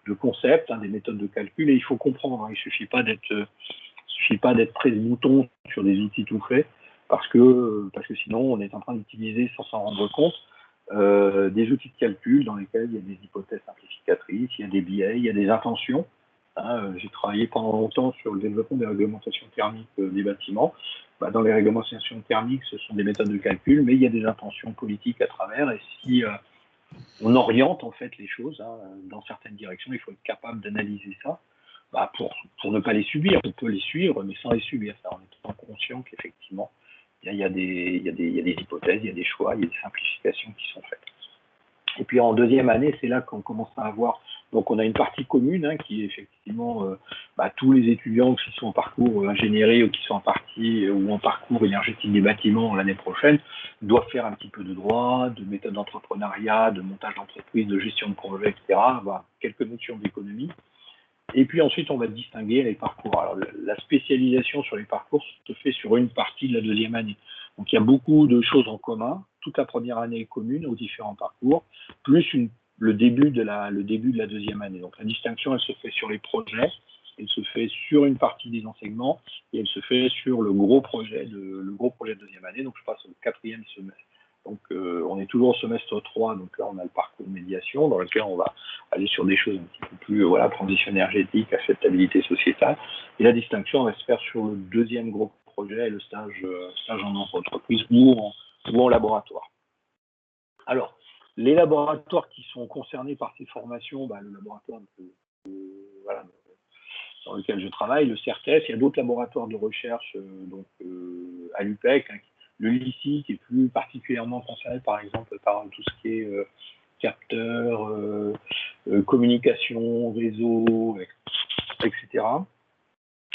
de concepts, des méthodes de calcul, et il faut comprendre. Il suffit pas d'être presse-bouton sur des outils tout faits, parce que sinon on est en train d'utiliser sans s'en rendre compte des outils de calcul dans lesquels il y a des hypothèses simplificatrices, il y a des biais, il y a des intentions. J'ai travaillé pendant longtemps sur le développement des réglementations thermiques des bâtiments. Dans les réglementations thermiques, ce sont des méthodes de calcul, mais il y a des intentions politiques à travers, et si on oriente en fait les choses dans certaines directions, il faut être capable d'analyser ça. Pour ne pas les subir, on peut les suivre, mais sans les subir. Ça, en étant conscient qu'effectivement, il y a des hypothèses, il y a des choix, il y a des simplifications qui sont faites. Et puis en deuxième année, c'est là qu'on commence à avoir. Donc on a une partie commune qui est effectivement tous les étudiants qui sont en parcours ingénierie ou qui sont en partie ou en parcours énergétique des bâtiments l'année prochaine doivent faire un petit peu de droit, de méthode d'entrepreneuriat, de montage d'entreprise, de gestion de projet, etc. Quelques notions d'économie. Et puis ensuite, on va distinguer les parcours. Alors, la spécialisation sur les parcours se fait sur une partie de la deuxième année. Donc, il y a beaucoup de choses en commun. Toute la première année est commune aux différents parcours, plus le début de la deuxième année. Donc, la distinction, elle se fait sur les projets, elle se fait sur une partie des enseignements et elle se fait sur le gros projet de deuxième année. Donc, je passe au quatrième semestre. Donc, on est toujours au semestre 3, donc là, on a le parcours médiation, dans lequel on va aller sur des choses un petit peu plus, transition énergétique, acceptabilité sociétale. Et la distinction va se faire sur le deuxième gros projet, le stage en entreprise ou en laboratoire. Alors, les laboratoires qui sont concernés par ces formations, le laboratoire dans lequel je travaille, le CERTES, il y a d'autres laboratoires de recherche à l'UPEC, le LICI qui est plus particulièrement concerné par exemple par tout ce qui est capteurs, communication, réseau, etc.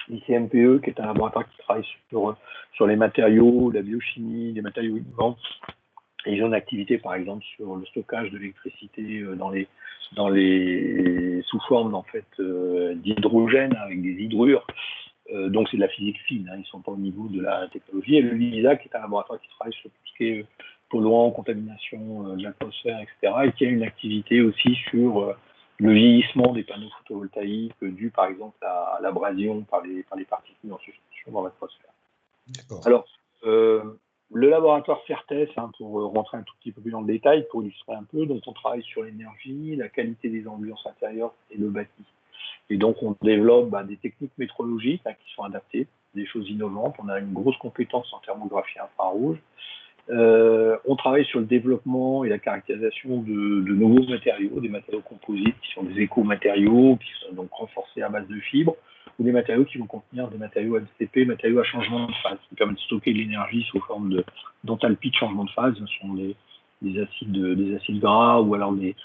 l'ICMPE qui est un laboratoire qui travaille sur les matériaux, la biochimie, les matériaux innovants. Et ils ont une activité par exemple sur le stockage de l'électricité dans les sous forme en fait d'hydrogène avec des hydrures. Donc c'est de la physique fine, ils ne sont pas au niveau de la technologie. Et le LISA, qui est un laboratoire qui travaille sur tout ce qui est polluants, contamination de l'atmosphère, etc. Et qui a une activité aussi sur le vieillissement des panneaux photovoltaïques dû par exemple à l'abrasion par les particules en suspension dans l'atmosphère. Alors, le laboratoire CERTES, pour rentrer un tout petit peu plus dans le détail, pour illustrer un peu, donc on travaille sur l'énergie, la qualité des ambiances intérieures et le bâti. Et donc, on développe des techniques métrologiques qui sont adaptées, des choses innovantes. On a une grosse compétence en thermographie infrarouge. On travaille sur le développement et la caractérisation de nouveaux matériaux, des matériaux composites qui sont des éco-matériaux, qui sont donc renforcés à base de fibres, ou des matériaux qui vont contenir des matériaux MCP, matériaux à changement de phase, qui permettent de stocker de l'énergie sous forme d'enthalpie de changement de phase. Ce sont des acides gras ou alors des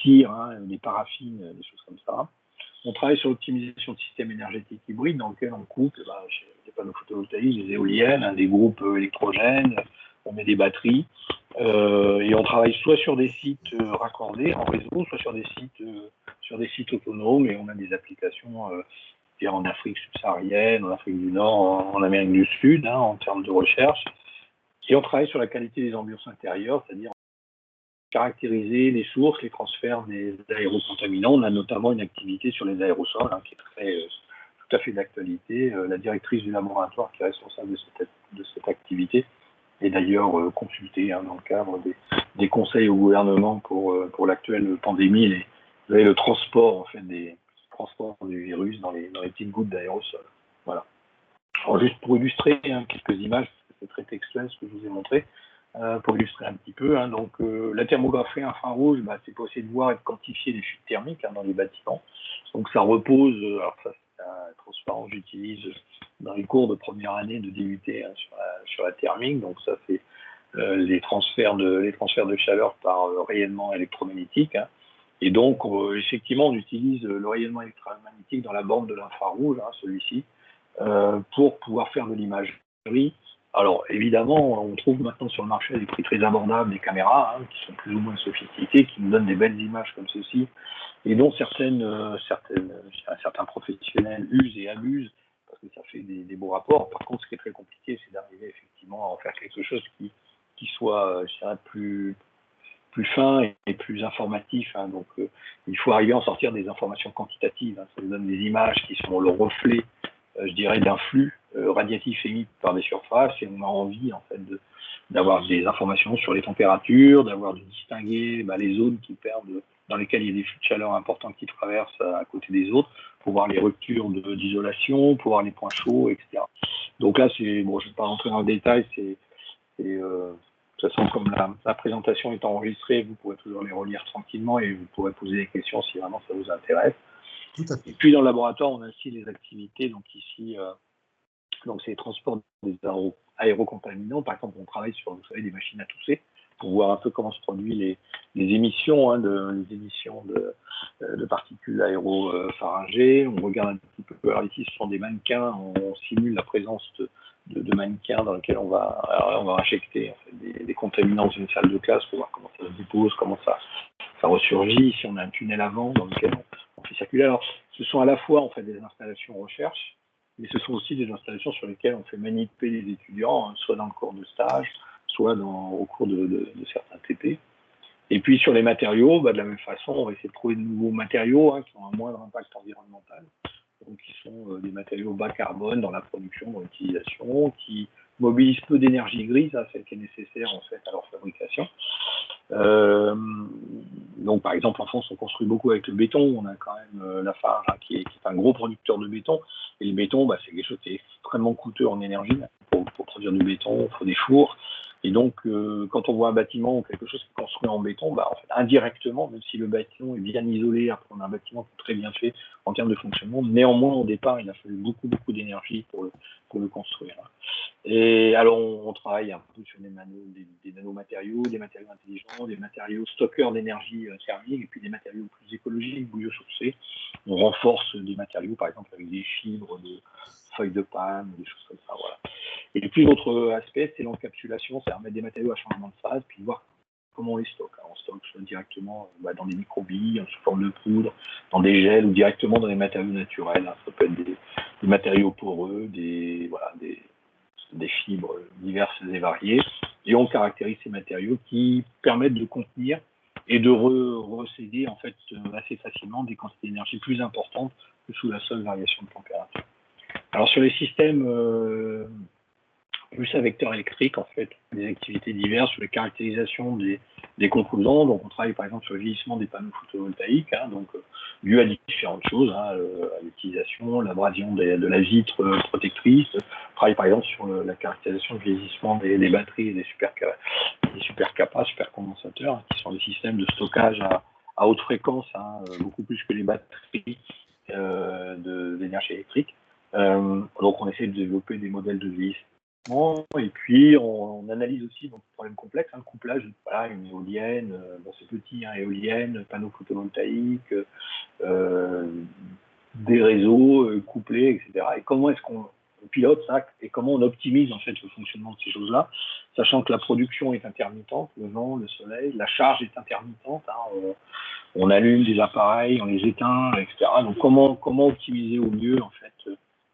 cires, hein, des paraffines, des choses comme ça. On travaille sur l'optimisation de systèmes énergétiques hybrides dans lequel on couple des panneaux photovoltaïques, des éoliennes, hein, des groupes électrogènes, on met des batteries et on travaille soit sur des sites raccordés en réseau, soit sur des sites autonomes, et on a des applications en Afrique subsaharienne, en Afrique du Nord, en Amérique du Sud, hein, en termes de recherche. Et on travaille sur la qualité des ambiances intérieures, c'est-à-dire caractériser les sources, les transferts des aérocontaminants. On a notamment une activité sur les aérosols, hein, qui est tout à fait d'actualité. La directrice du laboratoire qui est responsable de cette activité est d'ailleurs consultée, hein, dans le cadre des conseils au gouvernement pour l'actuelle pandémie, le transport, en fait, des transports du virus dans les petites gouttes d'aérosols. Voilà. Alors, juste pour illustrer, hein, quelques images, parce que c'est très textuel ce que je vous ai montré, pour illustrer un petit peu. Hein, donc, la thermographie infrarouge, c'est pour essayer de voir et de quantifier les fuites thermiques, hein, dans les bâtiments. Donc, ça repose, alors ça, c'est un transparent que j'utilise dans les cours de première année de DUT, hein, sur la thermique. Donc, ça, c'est les transferts de chaleur par rayonnement électromagnétique. Hein. Et donc, effectivement, on utilise le rayonnement électromagnétique dans la bande de l'infrarouge, hein, celui-ci, pour pouvoir faire de l'imagerie. Alors, évidemment, on trouve maintenant sur le marché à des prix très abordables des caméras, hein, qui sont plus ou moins sophistiquées, qui nous donnent des belles images comme ceci, et dont certains professionnels usent et abusent, parce que ça fait des beaux rapports. Par contre, ce qui est très compliqué, c'est d'arriver effectivement à en faire quelque chose qui soit, je dirais, plus fin et plus informatif. Hein. Donc, il faut arriver à en sortir des informations quantitatives. Hein. Ça nous donne des images qui sont le reflet, je dirais, d'un flux radiatif émis par des surfaces, et on a envie, en fait, d'avoir des informations sur les températures, de distinguer les zones dans lesquelles il y a des flux de chaleur importants qui traversent à côté des autres, pour voir les ruptures d'isolation, pour voir les points chauds, etc. Donc là, je ne vais pas rentrer dans le détail, de toute façon, comme la présentation est enregistrée, vous pourrez toujours les relire tranquillement et vous pourrez poser des questions si vraiment ça vous intéresse. Tout à fait. Et puis dans le laboratoire, on a aussi les activités, donc ici, c'est les transports des aérocontaminants. Par exemple, on travaille sur, vous savez, des machines à tousser pour voir un peu comment se produisent les émissions, hein, de particules aéropharyngées. On regarde un petit peu. Alors ici, ce sont des mannequins. On simule la présence de mannequins dans lesquels on va injecter, en fait, des contaminants dans une salle de classe pour voir comment ça se dépose, comment ça ressurgit. Ici, on a un tunnel avant dans lequel on fait circuler. Alors, ce sont à la fois, en fait, des installations recherche, mais ce sont aussi des installations sur lesquelles on fait manipuler les étudiants, hein, soit dans le cours de stage, soit au cours de certains TP. Et puis sur les matériaux, de la même façon, on va essayer de trouver de nouveaux matériaux, hein, qui ont un moindre impact environnemental, donc qui sont des matériaux bas carbone dans la production, dans l'utilisation, qui mobilisent peu d'énergie grise, hein, celle qui est nécessaire en fait à leur fabrication. Donc par exemple en France on construit beaucoup avec le béton, on a quand même Lafarge, hein, qui est un gros producteur de béton, et le béton c'est quelque chose qui est extrêmement coûteux en énergie. Pour produire du béton, il faut des fours, et donc quand on voit un bâtiment ou quelque chose qui est construit en béton, en fait, indirectement, même si le bâtiment est bien isolé, après on a un bâtiment qui est très bien fait en termes de fonctionnement, néanmoins au départ il a fallu beaucoup d'énergie pour le construire. Et alors, on travaille un peu sur des nanomatériaux, des matériaux intelligents, des matériaux stockeurs d'énergie thermique, et puis des matériaux plus écologiques, biosourcés. On renforce des matériaux, par exemple, avec des fibres de feuilles de palme, des choses comme ça. Voilà. Et puis, l'autre aspect, c'est l'encapsulation, c'est remettre des matériaux à changement de phase, puis voir comment on les stocke. On stocke directement dans des microbilles, sous forme de poudre, dans des gels, ou directement dans des matériaux naturels. Ça peut être des matériaux poreux, des fibres diverses et variées, et on caractérise ces matériaux qui permettent de contenir et de recéder en fait assez facilement des quantités d'énergie plus importantes que sous la seule variation de température. Alors sur les systèmes plus à vecteur électrique, en fait, des activités diverses sur la caractérisation des composants. Donc on travaille par exemple sur le vieillissement des panneaux photovoltaïques, hein, donc dû à différentes choses, hein, à l'utilisation, l'abrasion de la vitre protectrice, travaille par exemple sur la caractérisation du vieillissement des batteries et des supercondensateurs, qui sont des systèmes de stockage à haute fréquence, beaucoup plus que les batteries d'énergie électrique. Donc on essaie de développer des modèles de vieillissement, et puis on analyse aussi des problèmes complexes, le couplage, une éolienne, c'est petit, éolienne, panneaux photovoltaïques, des réseaux couplés, etc. Et comment est-ce qu'on pilote ça et comment on optimise en fait le fonctionnement de ces choses-là, sachant que la production est intermittente, le vent, le soleil, la charge est intermittente, on allume des appareils, on les éteint, etc. Donc comment optimiser au mieux en fait,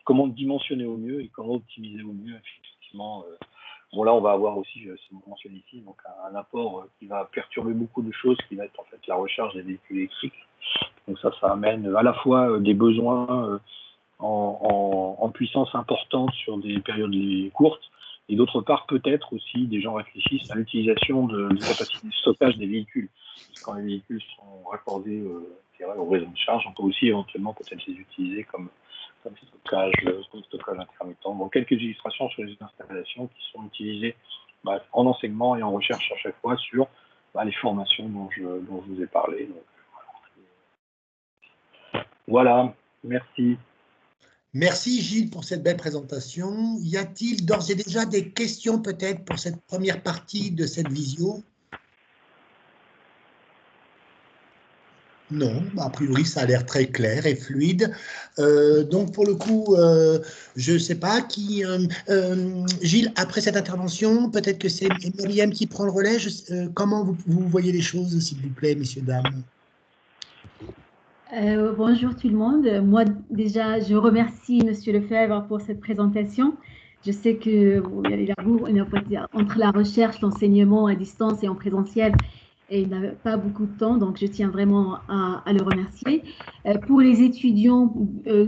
comment dimensionner au mieux et comment optimiser au mieux effectivement. Bon là on va avoir aussi, c'est mentionné ici, donc un apport qui va perturber beaucoup de choses, qui va être en fait la recharge des véhicules électriques. Donc ça amène à la fois des besoins en puissance importante sur des périodes courtes, et d'autre part peut-être aussi des gens réfléchissent à l'utilisation de capacités de stockage des véhicules. Parce que quand les véhicules sont raccordés au réseau de charge, on peut aussi éventuellement peut-être les utiliser comme stockage intermittent. Donc quelques illustrations sur les installations qui sont utilisées en enseignement et en recherche à chaque fois sur les formations dont je vous ai parlé. Donc, voilà, merci. Merci Gilles pour cette belle présentation. Y a-t-il d'ores et déjà des questions peut-être pour cette première partie de cette visio? Non, a priori ça a l'air très clair et fluide. Donc pour le coup, je ne sais pas qui... Gilles, après cette intervention, peut-être que c'est Myriam qui prend le relais. Comment vous voyez les choses, s'il vous plaît, messieurs, dames? Bonjour tout le monde. Moi, déjà, je remercie Monsieur Lefebvre pour cette présentation. Je sais que entre la recherche, l'enseignement à distance et en présentiel, et il n'a pas beaucoup de temps, donc je tiens vraiment à le remercier. Pour les étudiants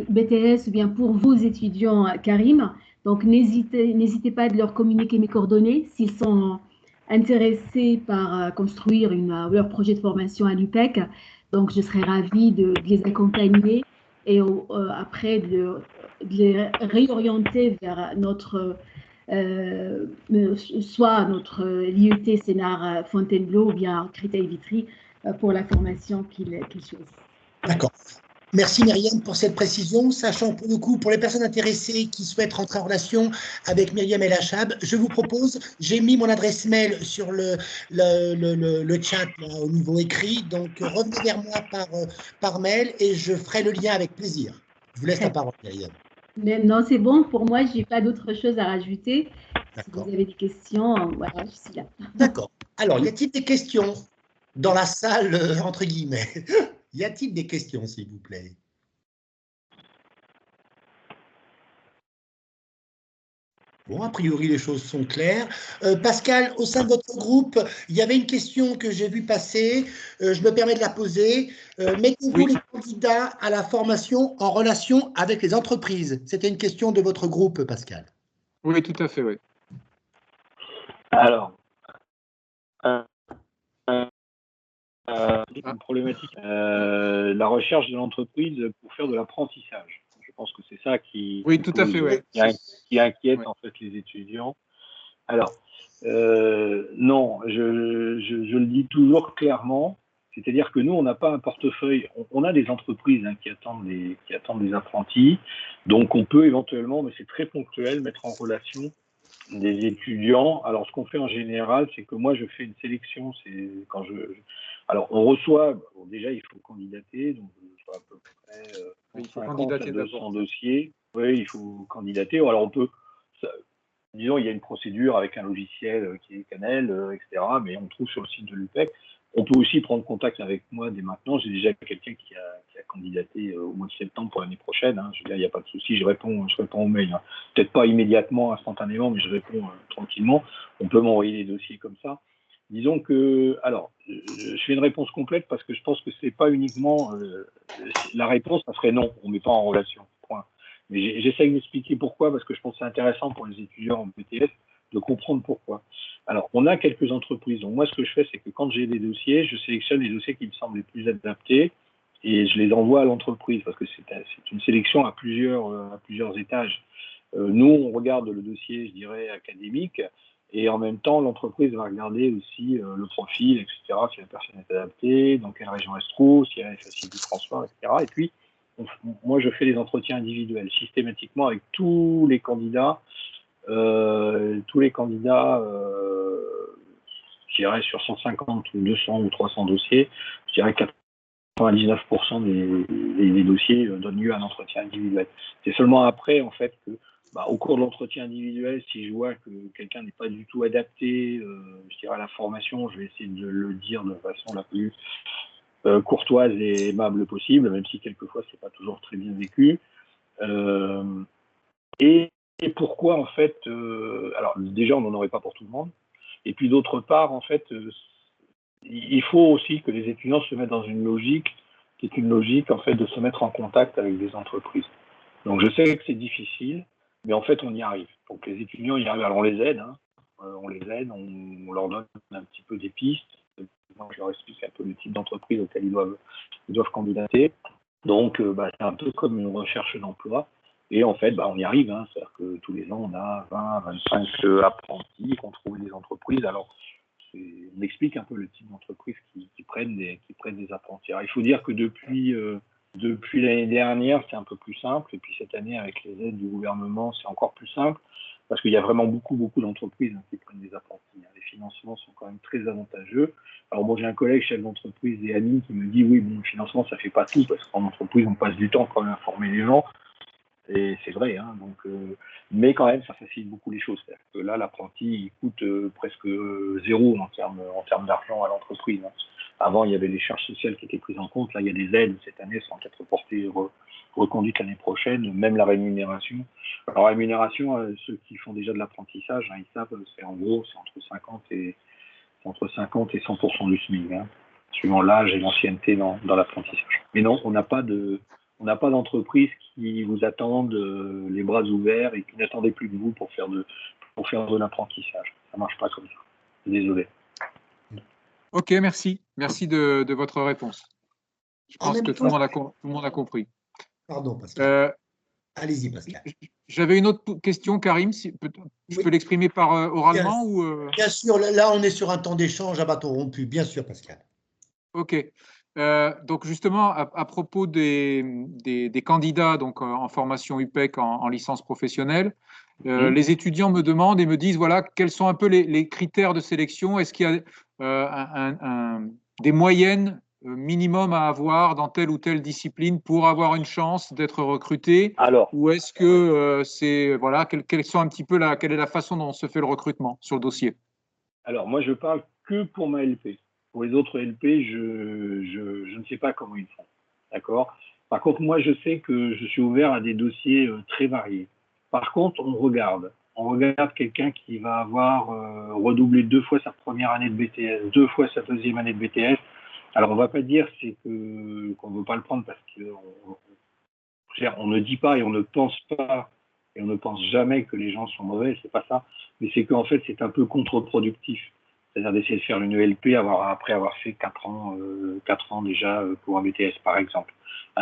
BTS ou bien pour vos étudiants Karim, donc n'hésitez pas de leur communiquer mes coordonnées s'ils sont intéressés par construire leur projet de formation à l'UPEC. Donc, je serais ravie de les accompagner et après de les réorienter vers soit notre l'IUT Sénart Fontainebleau ou bien Créteil-Vitry pour la formation qu'ils choisissent. D'accord. Merci Myriam pour cette précision, sachant pour le coup, pour les personnes intéressées qui souhaitent rentrer en relation avec Myriam El Achab, je vous propose, j'ai mis mon adresse mail sur le chat là, au niveau écrit, donc revenez vers moi par mail et je ferai le lien avec plaisir. Je vous laisse la parole Myriam. Non, c'est bon, pour moi, je n'ai pas d'autre chose à rajouter. Si vous D'accord. avez des questions, voilà, je suis là. D'accord. Alors, y a-t-il des questions dans la salle, entre guillemets? Y a-t-il des questions, s'il vous plaît? Bon, a priori, les choses sont claires. Pascal, au sein de votre groupe, il y avait une question que j'ai vue passer. Je me permets de la poser. Mettez-vous les candidats à la formation en relation avec les entreprises? C'était une question de votre groupe, Pascal. Oui, tout à fait, oui. Alors, une problématique, la recherche de l'entreprise pour faire de l'apprentissage. Je pense que c'est ça qui, oui, tout à fait, ouais. qui inquiète en fait les étudiants. Alors, non, je le dis toujours clairement, c'est-à-dire que nous, on n'a pas un portefeuille, on a des entreprises qui attendent des apprentis, donc on peut éventuellement, mais c'est très ponctuel, mettre en relation des étudiants. Alors, ce qu'on fait en général, c'est que moi, je fais une sélection. C'est quand alors, on reçoit. Bon, déjà, il faut candidater. Donc, je reçois à peu près 50 à 200 dossiers. Oui, il faut candidater. Alors, on peut. Disons, il y a une procédure avec un logiciel qui est Canel, etc. Mais on trouve sur le site de l'UPEC. On peut aussi prendre contact avec moi dès maintenant. J'ai déjà quelqu'un qui a candidaté au mois de septembre pour l'année prochaine. Je veux dire, il n'y a pas de souci, je réponds aux mails. Peut-être pas immédiatement, instantanément, mais je réponds tranquillement. On peut m'envoyer des dossiers comme ça. Disons que, alors, je fais une réponse complète parce que je pense que c'est pas uniquement la réponse, ça serait non, on ne met pas en relation. Point. Mais j'essaye d'expliquer pourquoi, parce que je pense que c'est intéressant pour les étudiants en BTS de comprendre pourquoi. Alors, on a quelques entreprises. Donc, moi, ce que je fais, c'est que quand j'ai des dossiers, je sélectionne les dossiers qui me semblent les plus adaptés et je les envoie à l'entreprise parce que c'est une sélection à plusieurs étages. Nous, on regarde le dossier, je dirais, académique, et en même temps, l'entreprise va regarder aussi le profil, etc., si la personne est adaptée, dans quelle région elle se trouve, si elle est facile de transport, etc. Et puis, moi, je fais des entretiens individuels systématiquement avec tous les candidats, je dirais sur 150 ou 200 ou 300 dossiers, je dirais 99% des dossiers donnent lieu à un entretien individuel. C'est seulement après, en fait, que au cours de l'entretien individuel, si je vois que quelqu'un n'est pas du tout adapté, je dirais à la formation, je vais essayer de le dire de façon la plus courtoise et aimable possible, même si quelquefois c'est pas toujours très bien vécu. Et pourquoi en fait, alors déjà on n'en aurait pas pour tout le monde, et puis d'autre part en fait, il faut aussi que les étudiants se mettent dans une logique qui est une logique en fait de se mettre en contact avec des entreprises. Donc je sais que c'est difficile, mais en fait on y arrive. Donc les étudiants y arrivent, alors on les aide, on leur donne un petit peu des pistes. Moi, je leur explique un peu le type d'entreprise auquel ils doivent candidater. Donc c'est un peu comme une recherche d'emploi. Et en fait, on y arrive. C'est-à-dire que tous les ans, on a 20, 25 apprentis qui ont trouvé des entreprises. Alors, on explique un peu le type d'entreprise qui prennent des apprentis. Alors, il faut dire que depuis l'année dernière, c'est un peu plus simple. Et puis cette année, avec les aides du gouvernement, c'est encore plus simple. Parce qu'il y a vraiment beaucoup d'entreprises qui prennent des apprentis. Les financements sont quand même très avantageux. Alors moi, j'ai un collègue chef d'entreprise et ami qui me dit oui, bon, le financement, ça fait pas tout parce qu'en entreprise, on passe du temps quand même à former les gens. Et c'est vrai, mais quand même, ça facilite beaucoup les choses. C'est-à-dire que là, l'apprenti, il coûte presque zéro en termes d'argent à l'entreprise. Avant, il y avait les charges sociales qui étaient prises en compte. Là, il y a des aides cette année, sans être reconduites l'année prochaine, même la rémunération. Alors, la rémunération, ceux qui font déjà de l'apprentissage, ils savent, c'est entre 50 et 100% du SMIC, suivant l'âge et l'ancienneté dans l'apprentissage. Mais non, on n'a pas d'entreprise qui vous attendent les bras ouverts et qui n'attendait plus de vous pour faire de l'apprentissage. Ça ne marche pas comme ça. Désolé. Ok, merci. Merci de votre réponse. Je pense que tout le monde a compris. Pardon, Pascal. Allez-y, Pascal. J'avais une autre question, Karim. Je peux l'exprimer par oralement Bien sûr, là, on est sur un temps d'échange à bâton rompu. Bien sûr, Pascal. Ok. Donc justement, à propos des candidats donc, en formation UPEC en licence professionnelle, les étudiants me demandent et me disent, voilà, quels sont un peu les critères de sélection? Est-ce qu'il y a des moyennes minimum à avoir dans telle ou telle discipline pour avoir une chance d'être recruté? Alors, ou est-ce que c'est, voilà, quelle est la façon dont se fait le recrutement sur le dossier? Alors, moi, je parle que pour ma LP. Pour les autres LP, je ne sais pas comment ils font. D'accord? Par contre, moi, je sais que je suis ouvert à des dossiers très variés. Par contre, on regarde quelqu'un qui va avoir redoublé 2 fois sa première année de BTS, 2 fois sa deuxième année de BTS. Alors, on ne va pas dire qu'on ne veut pas le prendre parce qu'on ne dit pas et on ne pense pas et on ne pense jamais que les gens sont mauvais, c'est pas ça. Mais c'est qu'en fait, c'est un peu contre-productif. C'est-à-dire d'essayer de faire une ELP après avoir fait 4 ans déjà pour un BTS, par exemple.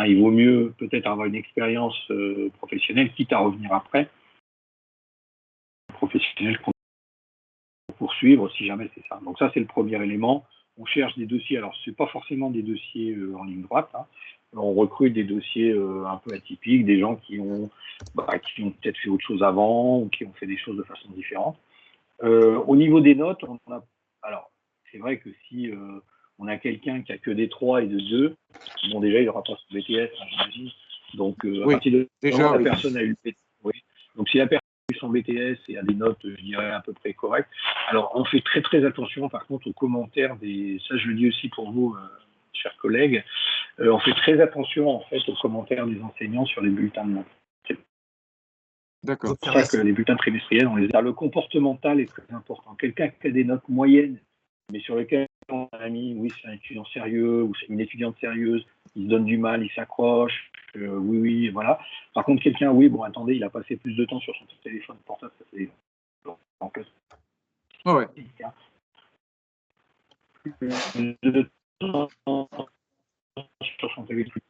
Il vaut mieux peut-être avoir une expérience professionnelle, quitte à revenir après, professionnelle pour poursuivre, si jamais c'est ça. Donc ça, c'est le premier élément. On cherche des dossiers, alors ce n'est pas forcément des dossiers en ligne droite, on recrute des dossiers un peu atypiques, des gens qui ont peut-être fait autre chose avant ou qui ont fait des choses de façon différente. Au niveau des notes, alors c'est vrai que si on a quelqu'un qui a que des 3 et de 2, bon déjà il n'aura pas son BTS, j'imagine. Donc à partir de déjà, la personne a eu le BTS. Oui. Donc si la personne a eu son BTS et a des notes, je dirais à peu près correctes. Alors on fait très très attention par contre aux commentaires ça je le dis aussi pour vous, chers collègues, on fait très attention en fait aux commentaires des enseignants sur les bulletins de notes. D'accord. C'est pour ça que les bulletins trimestriels, le comportemental est très important. Quelqu'un qui a des notes moyennes, mais sur lequel on a mis, oui, c'est un étudiant sérieux ou c'est une étudiante sérieuse, il se donne du mal, il s'accroche, oui, voilà. Par contre, quelqu'un, oui, bon, attendez, il a passé plus de temps sur son téléphone portable, ça c'est ouais. Sur son téléphone.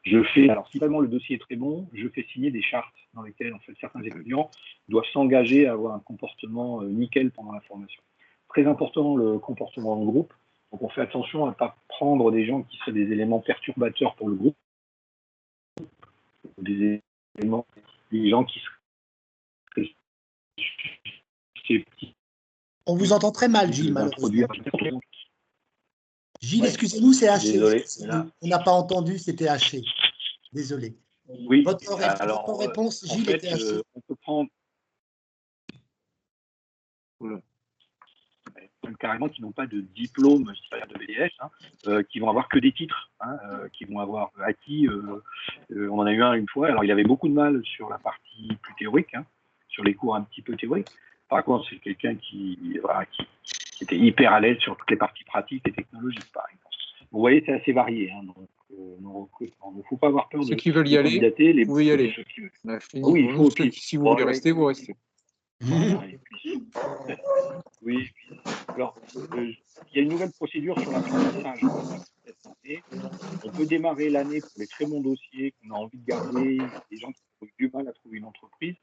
Alors si vraiment le dossier est très bon, je fais signer des chartes dans lesquelles en fait certains étudiants doivent s'engager à avoir un comportement nickel pendant la formation. Très important le comportement en groupe. Donc on fait attention à ne pas prendre des gens qui seraient des éléments perturbateurs pour le groupe, des gens qui seraient susceptibles. On vous entend très mal, Gilles, malheureusement. Gilles, excusez-nous, c'est haché. Désolé. On n'a pas entendu, c'était haché. Désolé. Oui, votre réponse, Gilles, en fait, était hachée. on peut prendre carrément qui n'ont pas de diplôme de BTS, qui vont avoir que des titres, qui vont avoir acquis. On en a eu un une fois. Alors, il avait beaucoup de mal sur la partie plus théorique, sur les cours un petit peu théoriques. Par contre, c'est quelqu'un qui était hyper à l'aise sur toutes les parties pratiques et technologiques, par exemple. Vous voyez, c'est assez varié. Donc, il ne faut pas avoir peur ceux qui veulent y aller, vous pouvez y aller. Oui, il faut. Si vous voulez rester, vous restez. Oui. Alors, il y a une nouvelle procédure sur l'apprentissage cette année. On peut démarrer l'année pour les très bons dossiers qu'on a envie de garder, des gens qui ont du mal à trouver une entreprise.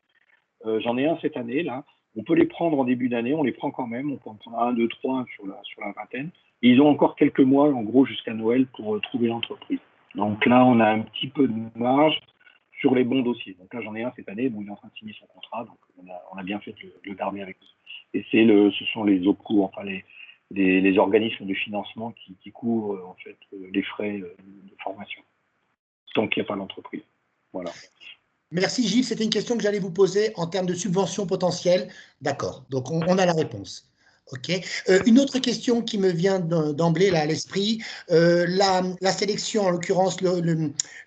J'en ai un cette année, là. On peut les prendre en début d'année, on les prend quand même. On peut en prendre 1, 2, 3 sur la vingtaine. Et ils ont encore quelques mois, en gros, jusqu'à Noël pour trouver l'entreprise. Donc là, on a un petit peu de marge sur les bons dossiers. Donc là, j'en ai un cette année. Bon, il est en train de signer son contrat, donc on a bien fait de le garder avec nous. Et ce sont les OPCO, enfin les organismes de financement qui couvrent en fait les frais de formation, tant qu'il n'y a pas d'entreprise. Voilà. Merci Gilles, c'était une question que j'allais vous poser en termes de subventions potentielles. D'accord, donc on a la réponse. Ok. Une autre question qui me vient d'emblée là à l'esprit, la sélection, en l'occurrence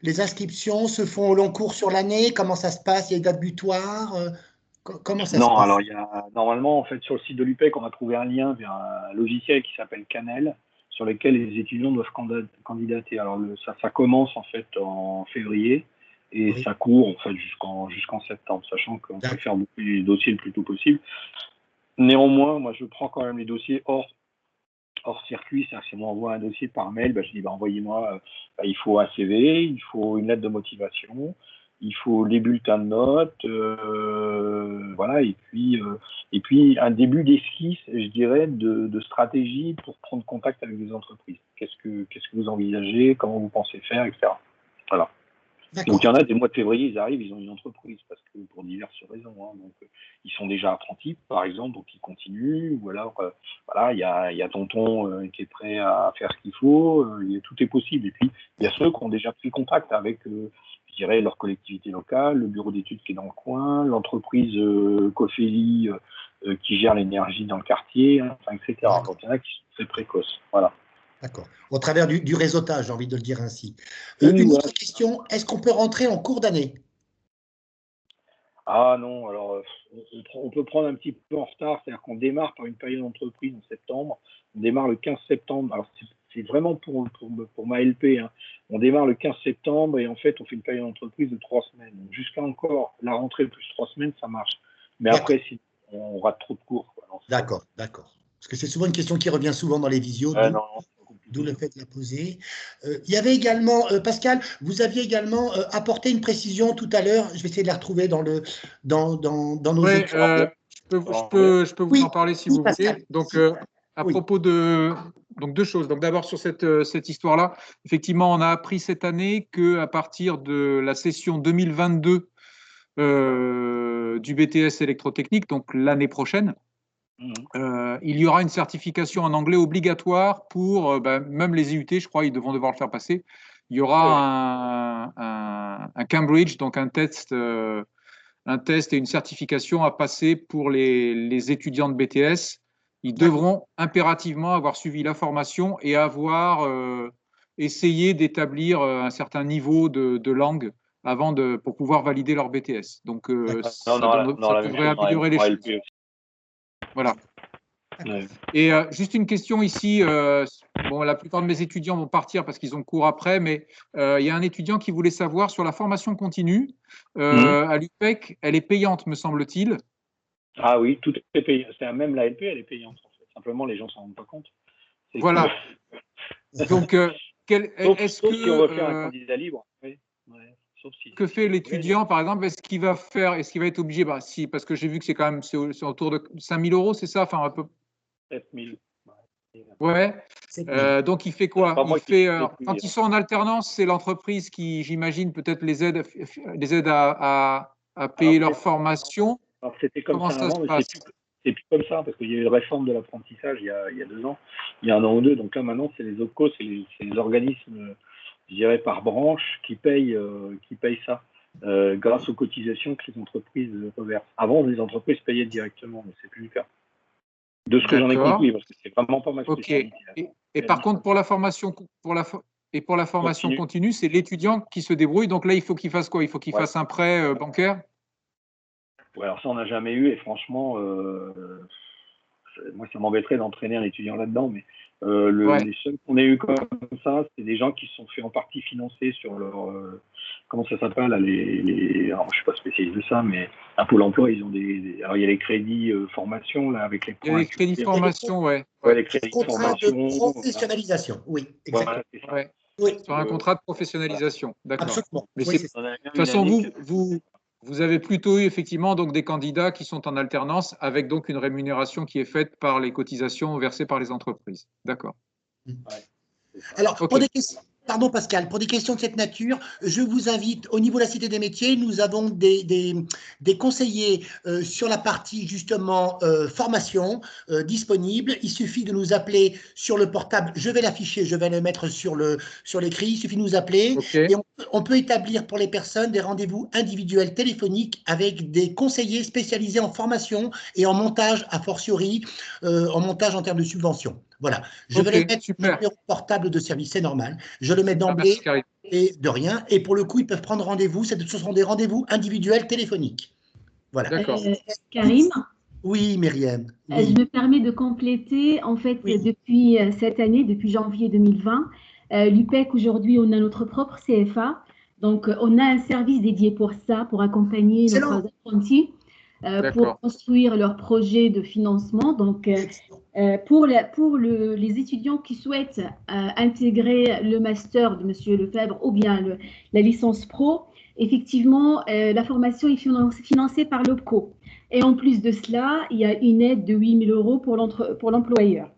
les inscriptions se font au long cours sur l'année. Comment ça se passe? Il y a des dates butoirs? Comment ça se passe? Alors normalement en fait sur le site de l'UPEC, on a trouvé un lien vers un logiciel qui s'appelle Canel, sur lequel les étudiants doivent candidater. Alors ça commence en fait en février et ça court en fait jusqu'en septembre, sachant qu'on peut faire beaucoup de dossiers le plus tôt possible. Néanmoins, moi je prends quand même les dossiers hors circuit, c'est-à-dire si on m'envoie un dossier par mail, je dis envoyez-moi, il faut un CV, il faut une lettre de motivation, il faut les bulletins de notes, voilà, et puis un début d'esquisse, je dirais, de stratégie pour prendre contact avec des entreprises. Qu'est-ce que vous envisagez, comment vous pensez faire, etc. Voilà. Donc il y en a des mois de février, ils arrivent, ils ont une entreprise parce que pour diverses raisons. Donc ils sont déjà apprentis, par exemple, donc ils continuent. Ou alors voilà, il y a tonton qui est prêt à faire ce qu'il faut. Tout est possible. Et puis il y a ceux qui ont déjà pris contact avec, je dirais, leur collectivité locale, le bureau d'études qui est dans le coin, l'entreprise Cofeli qui gère l'énergie dans le quartier, etc. Donc il y en a qui sont très précoces. Voilà. D'accord. Au travers du réseautage, j'ai envie de le dire ainsi. Une autre question, est-ce qu'on peut rentrer en cours d'année? Ah non, alors on peut prendre un petit peu en retard, c'est-à-dire qu'on démarre par une période d'entreprise en septembre, on démarre le 15 septembre, alors c'est vraiment pour ma LP, on démarre le 15 septembre et en fait on fait une période d'entreprise de 3 semaines. Donc jusqu'à encore la rentrée plus 3 semaines, ça marche. Mais après, si on rate trop de cours. D'accord. Parce que c'est souvent une question qui revient souvent dans les visios, d'où le fait de la poser. Il y avait également, Pascal, vous aviez également apporté une précision tout à l'heure, je vais essayer de la retrouver dans nos études. Je peux vous en parler si vous voulez. Donc, à propos de deux choses. Donc, d'abord sur cette histoire-là, effectivement, on a appris cette année qu'à partir de la session 2022 du BTS électrotechnique, donc l'année prochaine, il y aura une certification en anglais obligatoire pour même les IUT, je crois, ils devront devoir le faire passer. Il y aura un Cambridge, donc un test et une certification à passer pour les étudiants de BTS. Ils devront impérativement avoir suivi la formation et avoir essayé d'établir un certain niveau de langue pour pouvoir valider leur BTS. Donc, ça devrait améliorer les choses. Voilà. Et juste une question ici. La plupart de mes étudiants vont partir parce qu'ils ont cours après, mais il y a un étudiant qui voulait savoir sur la formation continue. À l'UPEC, elle est payante, me semble-t-il. Ah oui, tout est payant. Même la LP, elle est payante. En fait. Simplement, les gens ne s'en rendent pas compte. Voilà. Donc, Sauf si on veut faire un candidat libre. Oui. Ouais. Que fait l'étudiant, par exemple? Est-ce qu'il va être obligé, si, parce que j'ai vu que c'est quand même autour de 5 000 €, c'est ça? Enfin, un peu. 7 000. Ouais. Donc, il fait quoi? Quand ils sont en alternance, c'est l'entreprise qui, j'imagine, peut-être les aide à payer leur formation. Alors, c'était comme ça avant, mais c'est plus comme ça, parce qu'il y a eu une réforme de l'apprentissage il y a 2 ans, il y a 1 an ou 2. Donc là, maintenant, c'est les OPCO, c'est les organismes, je dirais, par branche qui payent ça, grâce aux cotisations que les entreprises reversent. Avant, les entreprises payaient directement, mais c'est plus le cas. De ce que j'en ai compris, parce que c'est vraiment pas ma spécialité. Et par contre, pour la formation, continue, c'est l'étudiant qui se débrouille. Donc là, il faut qu'il fasse quoi? Il faut qu'il fasse un prêt bancaire? Ouais, alors ça, on n'a jamais eu, et franchement, moi, ça m'embêterait d'entraîner un étudiant là-dedans, mais les seuls qu'on ait eu comme ça, c'est des gens qui se sont fait en partie financer sur leur... comment ça s'appelle? Alors, je ne suis pas spécialiste de ça, mais à Pôle emploi, ils ont alors, il y a les crédits formation, là, avec les points. Il y a les crédits formation, ouais, les crédits formation. De professionnalisation, oui, exactement. Voilà, oui. Sur un contrat de professionnalisation, d'accord. Absolument. Mais de toute façon, vous avez plutôt eu effectivement donc des candidats qui sont en alternance avec donc une rémunération qui est faite par les cotisations versées par les entreprises. D'accord. Alors, pour des questions, pardon Pascal, pour des questions de cette nature, je vous invite, au niveau de la Cité des métiers, nous avons des conseillers sur la partie justement formation disponible. Il suffit de nous appeler sur le portable, je vais l'afficher, je vais le mettre sur l'écrit, il suffit de nous appeler et on peut établir pour les personnes des rendez-vous individuels téléphoniques avec des conseillers spécialisés en formation et en montage a fortiori, en montage en termes de subvention. Voilà, je vais le mettre sur le numéro portable de service, c'est normal. Je le mets d'emblée et de rien. Et pour le coup, ils peuvent prendre rendez-vous. Ce seront des rendez-vous individuels téléphoniques. Voilà. Karim? Oui, Myriam. Oui. Je me permets de compléter. En fait, depuis cette année, depuis janvier 2020, l'UPEC, aujourd'hui, on a notre propre CFA. Donc, on a un service dédié pour ça, pour accompagner nos apprentis. Pour construire leur projet de financement. Donc, pour les étudiants qui souhaitent intégrer le master de M. Lefebvre ou bien la licence pro, effectivement, la formation est financée par l'OPCO. Et en plus de cela, il y a une aide de 8 000 € pour l'employeur.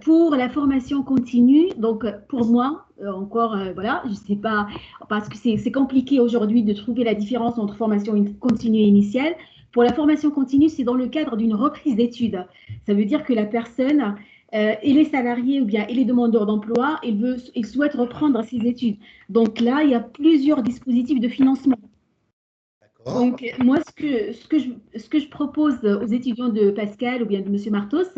Pour la formation continue, donc pour moi, voilà, je ne sais pas, parce que c'est compliqué aujourd'hui de trouver la différence entre formation continue et initiale. Pour la formation continue, c'est dans le cadre d'une reprise d'études. Ça veut dire que la personne, il est salarié ou bien il est demandeur d'emploi, il souhaite reprendre ses études. Donc là, il y a plusieurs dispositifs de financement. Donc, moi, ce que je propose aux étudiants de Pascal ou bien de M. Martos,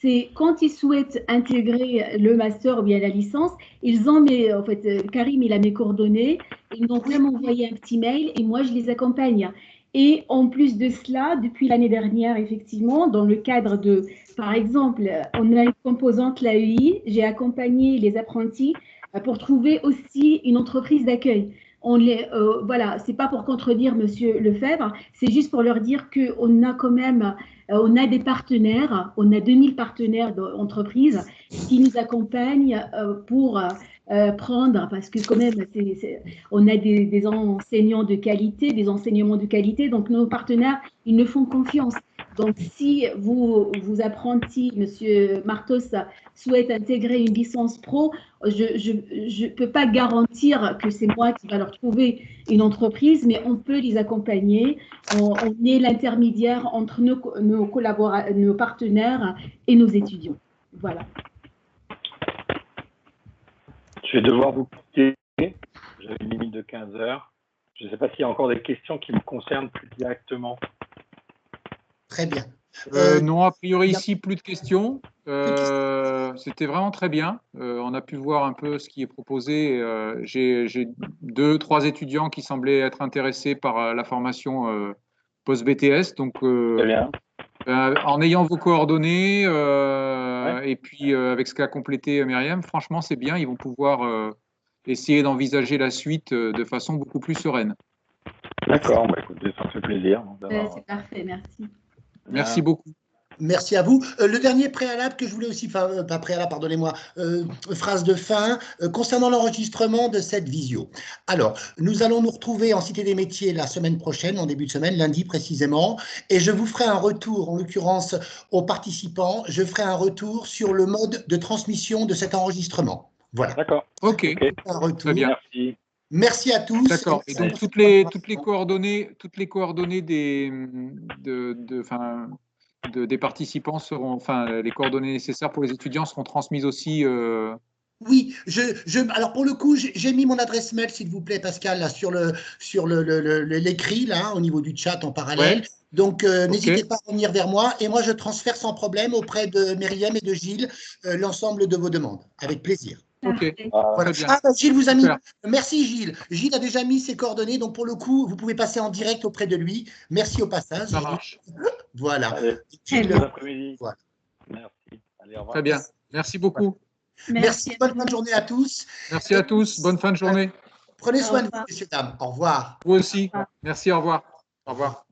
c'est quand ils souhaitent intégrer le master ou bien la licence, ils ont en fait, Karim, il a mes coordonnées, ils m'ont vraiment envoyé un petit mail et moi, je les accompagne. Et en plus de cela, depuis l'année dernière, effectivement, dans le cadre de, par exemple, on a une composante l'AEI, j'ai accompagné les apprentis pour trouver aussi une entreprise d'accueil. Voilà, c'est pas pour contredire Monsieur Lefebvre, c'est juste pour leur dire qu'on a quand même, on a des partenaires, on a 2000 partenaires d'entreprises qui nous accompagnent pour prendre, parce que quand même, on a des enseignants de qualité, des enseignements de qualité, donc nos partenaires, ils nous font confiance. Donc, si vous apprentis, Monsieur Martos, souhaite intégrer une licence pro, je ne peux pas garantir que c'est moi qui va leur trouver une entreprise, mais on peut les accompagner. On est l'intermédiaire entre nos partenaires et nos étudiants. Voilà. Je vais devoir vous quitter. J'avais une limite de 15 heures. Je ne sais pas s'il y a encore des questions qui me concernent plus directement. Très bien. Non, a priori, ici, plus de questions. C'était vraiment très bien. On a pu voir un peu ce qui est proposé. J'ai 2-3 étudiants qui semblaient être intéressés par la formation post-BTS. Donc, très bien. En ayant vos coordonnées et puis avec ce qu'a complété Myriam, franchement, c'est bien. Ils vont pouvoir essayer d'envisager la suite de façon beaucoup plus sereine. D'accord. Bah, écoutez, ça me fait plaisir. C'est parfait, merci. Merci beaucoup. Merci à vous. Le dernier préalable que je voulais aussi, enfin, pas préalable, pardonnez-moi, phrase de fin, concernant l'enregistrement de cette visio. Alors, nous allons nous retrouver en Cité des Métiers la semaine prochaine, en début de semaine, lundi précisément, et je vous ferai un retour, en l'occurrence aux participants, je ferai un retour sur le mode de transmission de cet enregistrement. Voilà. D'accord. Ok, Un retour. très bien. Merci. Merci à tous. D'accord. Et donc toutes les coordonnées des participants seront, enfin, les coordonnées nécessaires pour les étudiants seront transmises aussi. Oui, alors pour le coup, j'ai mis mon adresse mail, s'il vous plaît, Pascal, là, sur l'écrit, là, au niveau du chat en parallèle. Ouais. Donc, n'hésitez pas à revenir vers moi et moi, je transfère sans problème auprès de Myriam et de Gilles l'ensemble de vos demandes, avec plaisir. Ok. Voilà. Très bien. Ah, Gilles vous a mis. Super. Merci, Gilles. Gilles a déjà mis ses coordonnées, donc pour le coup, vous pouvez passer en direct auprès de lui. Merci au passage. Ça marche. Voilà. Allez, Gilles, bon après-midi. voilà. Merci. Allez, au revoir. Très bien. Merci beaucoup. Merci. Bonne fin de journée à tous. Merci à tous. Bonne fin de journée. Prenez soin de vous, messieurs, dames. Au revoir. Vous aussi. Merci. Au revoir. Au revoir.